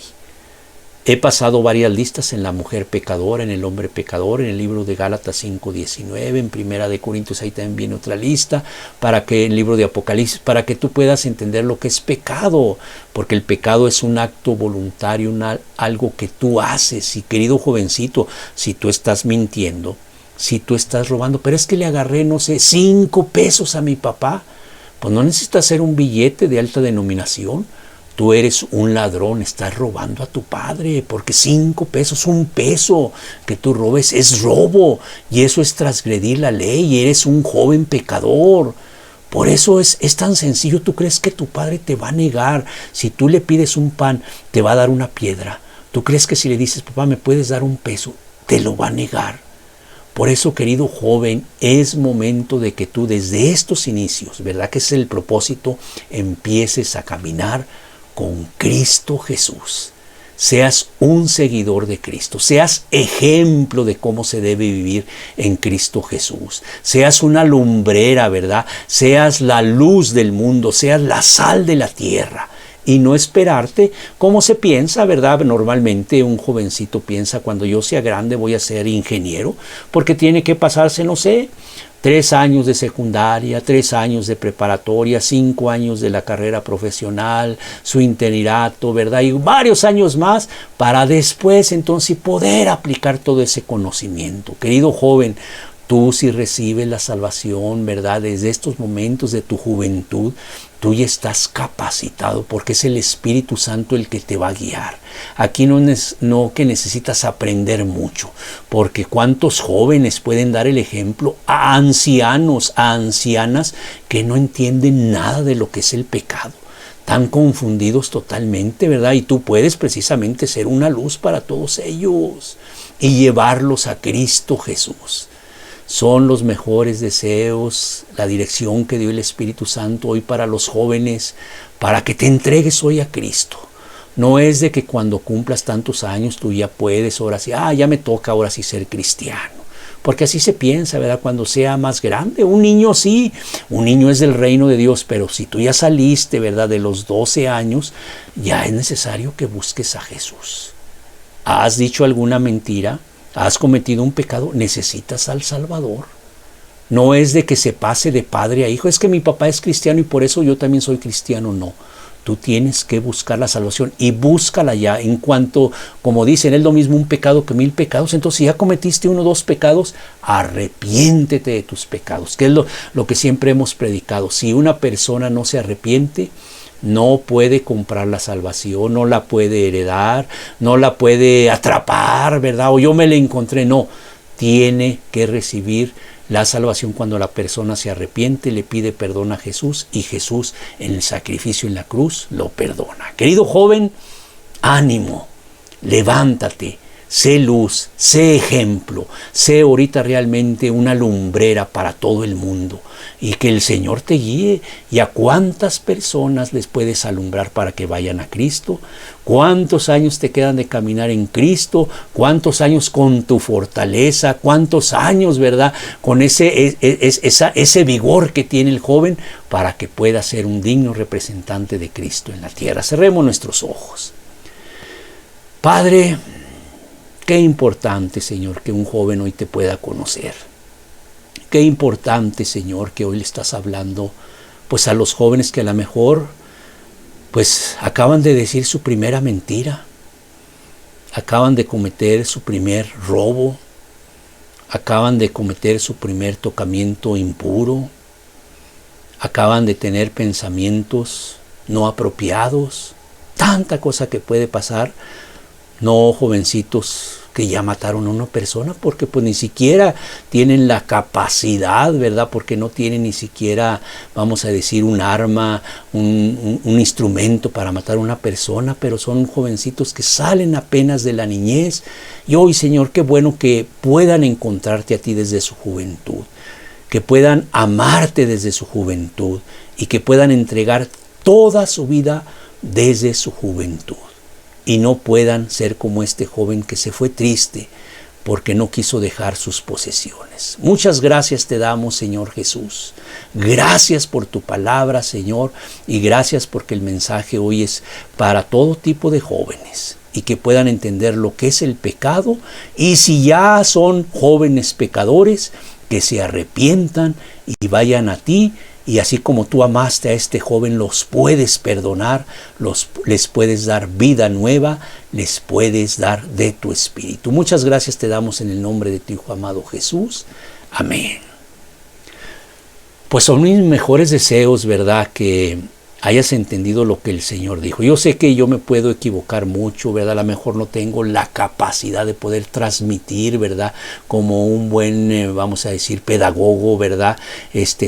He pasado varias listas en la mujer pecadora, en el hombre pecador, en el libro de Gálatas 5:19, en Primera de Corintios ahí también viene otra lista, para que el libro de Apocalipsis, para que tú puedas entender lo que es pecado, porque el pecado es un acto voluntario, algo que tú haces. Y querido jovencito, si tú estás mintiendo, si tú estás robando, pero es que le agarré, no sé, 5 pesos a mi papá, pues no necesitas ser un billete de alta denominación. Tú eres un ladrón, estás robando a tu padre, porque 5 pesos, 1 peso que tú robes es robo, y eso es transgredir la ley, y eres un joven pecador. Por eso es tan sencillo. ¿Tú crees que tu padre te va a negar? Si tú le pides un pan, te va a dar una piedra. ¿Tú crees que si le dices, papá, ¿me puedes dar 1 peso? Te lo va a negar. Por eso, querido joven, es momento de que tú desde estos inicios, ¿verdad?, que es el propósito, empieces a caminar con Cristo Jesús. Seas un seguidor de Cristo, seas ejemplo de cómo se debe vivir en Cristo Jesús, seas una lumbrera, ¿verdad?, seas la luz del mundo, seas la sal de la tierra, y no esperarte como se piensa, ¿verdad? Normalmente un jovencito piensa, cuando yo sea grande voy a ser ingeniero, porque tiene que pasarse, no sé, 3 años de secundaria, 3 años de preparatoria, 5 años de la carrera profesional, su interinato, ¿verdad?, y varios años más para después entonces poder aplicar todo ese conocimiento. Querido joven, tú si recibes la salvación, ¿verdad?, desde estos momentos de tu juventud, tú ya estás capacitado, porque es el Espíritu Santo el que te va a guiar. Aquí no que necesitas aprender mucho, porque cuántos jóvenes pueden dar el ejemplo a ancianos, a ancianas que no entienden nada de lo que es el pecado. están confundidos totalmente, ¿verdad? Y tú puedes precisamente ser una luz para todos ellos y llevarlos a Cristo Jesús. Son los mejores deseos, la dirección que dio el Espíritu Santo hoy para los jóvenes, para que te entregues hoy a Cristo. No es de que cuando cumplas tantos años tú ya puedes, ahora sí, ya me toca ahora sí ser cristiano. Porque así se piensa, ¿verdad? Cuando sea más grande. Un niño sí, un niño es del reino de Dios, pero si tú ya saliste, ¿verdad? De los 12 años, ya es necesario que busques a Jesús. ¿Has dicho alguna mentira? ¿Has cometido un pecado? Necesitas al Salvador. No es de que se pase de padre a hijo. Es que mi papá es cristiano y por eso yo también soy cristiano. No. Tú tienes que buscar la salvación y búscala ya. En cuanto, como dicen, es lo mismo un pecado que 1000 pecados. Entonces, si ya cometiste 1 o 2 pecados, arrepiéntete de tus pecados. Que es lo que siempre hemos predicado. Si una persona no se arrepiente, no puede comprar la salvación, no la puede heredar, no la puede atrapar, ¿verdad? O yo me la encontré. No, tiene que recibir la salvación cuando la persona se arrepiente, le pide perdón a Jesús y Jesús en el sacrificio en la cruz lo perdona. Querido joven, ánimo, levántate, sé luz, sé ejemplo, sé ahorita realmente una lumbrera para todo el mundo y que el Señor te guíe. ¿Y a cuántas personas les puedes alumbrar para que vayan a Cristo? ¿Cuántos años te quedan de caminar en Cristo? ¿Cuántos años con tu fortaleza? ¿Cuántos años, verdad? Con ese vigor que tiene el joven para que pueda ser un digno representante de Cristo en la tierra. Cerremos nuestros ojos. Padre, qué importante, Señor, que un joven hoy te pueda conocer. Qué importante, Señor, que hoy le estás hablando pues a los jóvenes que a lo mejor pues acaban de decir su primera mentira, acaban de cometer su primer robo, acaban de cometer su primer tocamiento impuro, acaban de tener pensamientos no apropiados, tanta cosa que puede pasar. No, jovencitos que ya mataron a una persona porque pues ni siquiera tienen la capacidad, ¿verdad? Porque no tienen ni siquiera, vamos a decir, un arma, un instrumento para matar a una persona, pero son jovencitos que salen apenas de la niñez. Y hoy, Señor, qué bueno que puedan encontrarte a ti desde su juventud, que puedan amarte desde su juventud y que puedan entregar toda su vida desde su juventud. Y no puedan ser como este joven que se fue triste porque no quiso dejar sus posesiones. Muchas gracias te damos, Señor Jesús. Gracias por tu palabra, Señor, y gracias porque el mensaje hoy es para todo tipo de jóvenes y que puedan entender lo que es el pecado, y si ya son jóvenes pecadores, que se arrepientan y vayan a ti. Y así como tú amaste a este joven, los puedes perdonar, les puedes dar vida nueva, les puedes dar de tu espíritu. Muchas gracias te damos en el nombre de tu Hijo amado Jesús. Amén. Pues son mis mejores deseos, ¿verdad? Que hayas entendido lo que el Señor dijo. Yo sé que yo me puedo equivocar mucho, ¿verdad? A lo mejor no tengo la capacidad de poder transmitir, ¿verdad? Como un buen, vamos a decir, pedagogo, ¿verdad?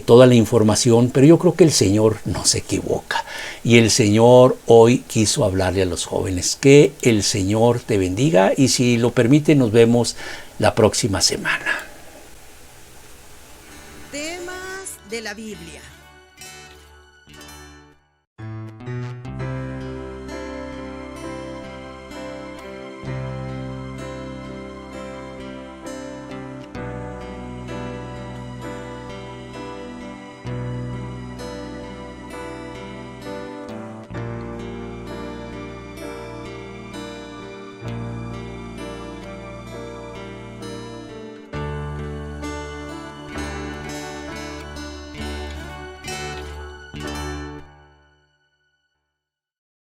Toda la información, pero yo creo que el Señor no se equivoca. Y el Señor hoy quiso hablarle a los jóvenes. Que el Señor te bendiga y si lo permite nos vemos la próxima semana. Temas de la Biblia.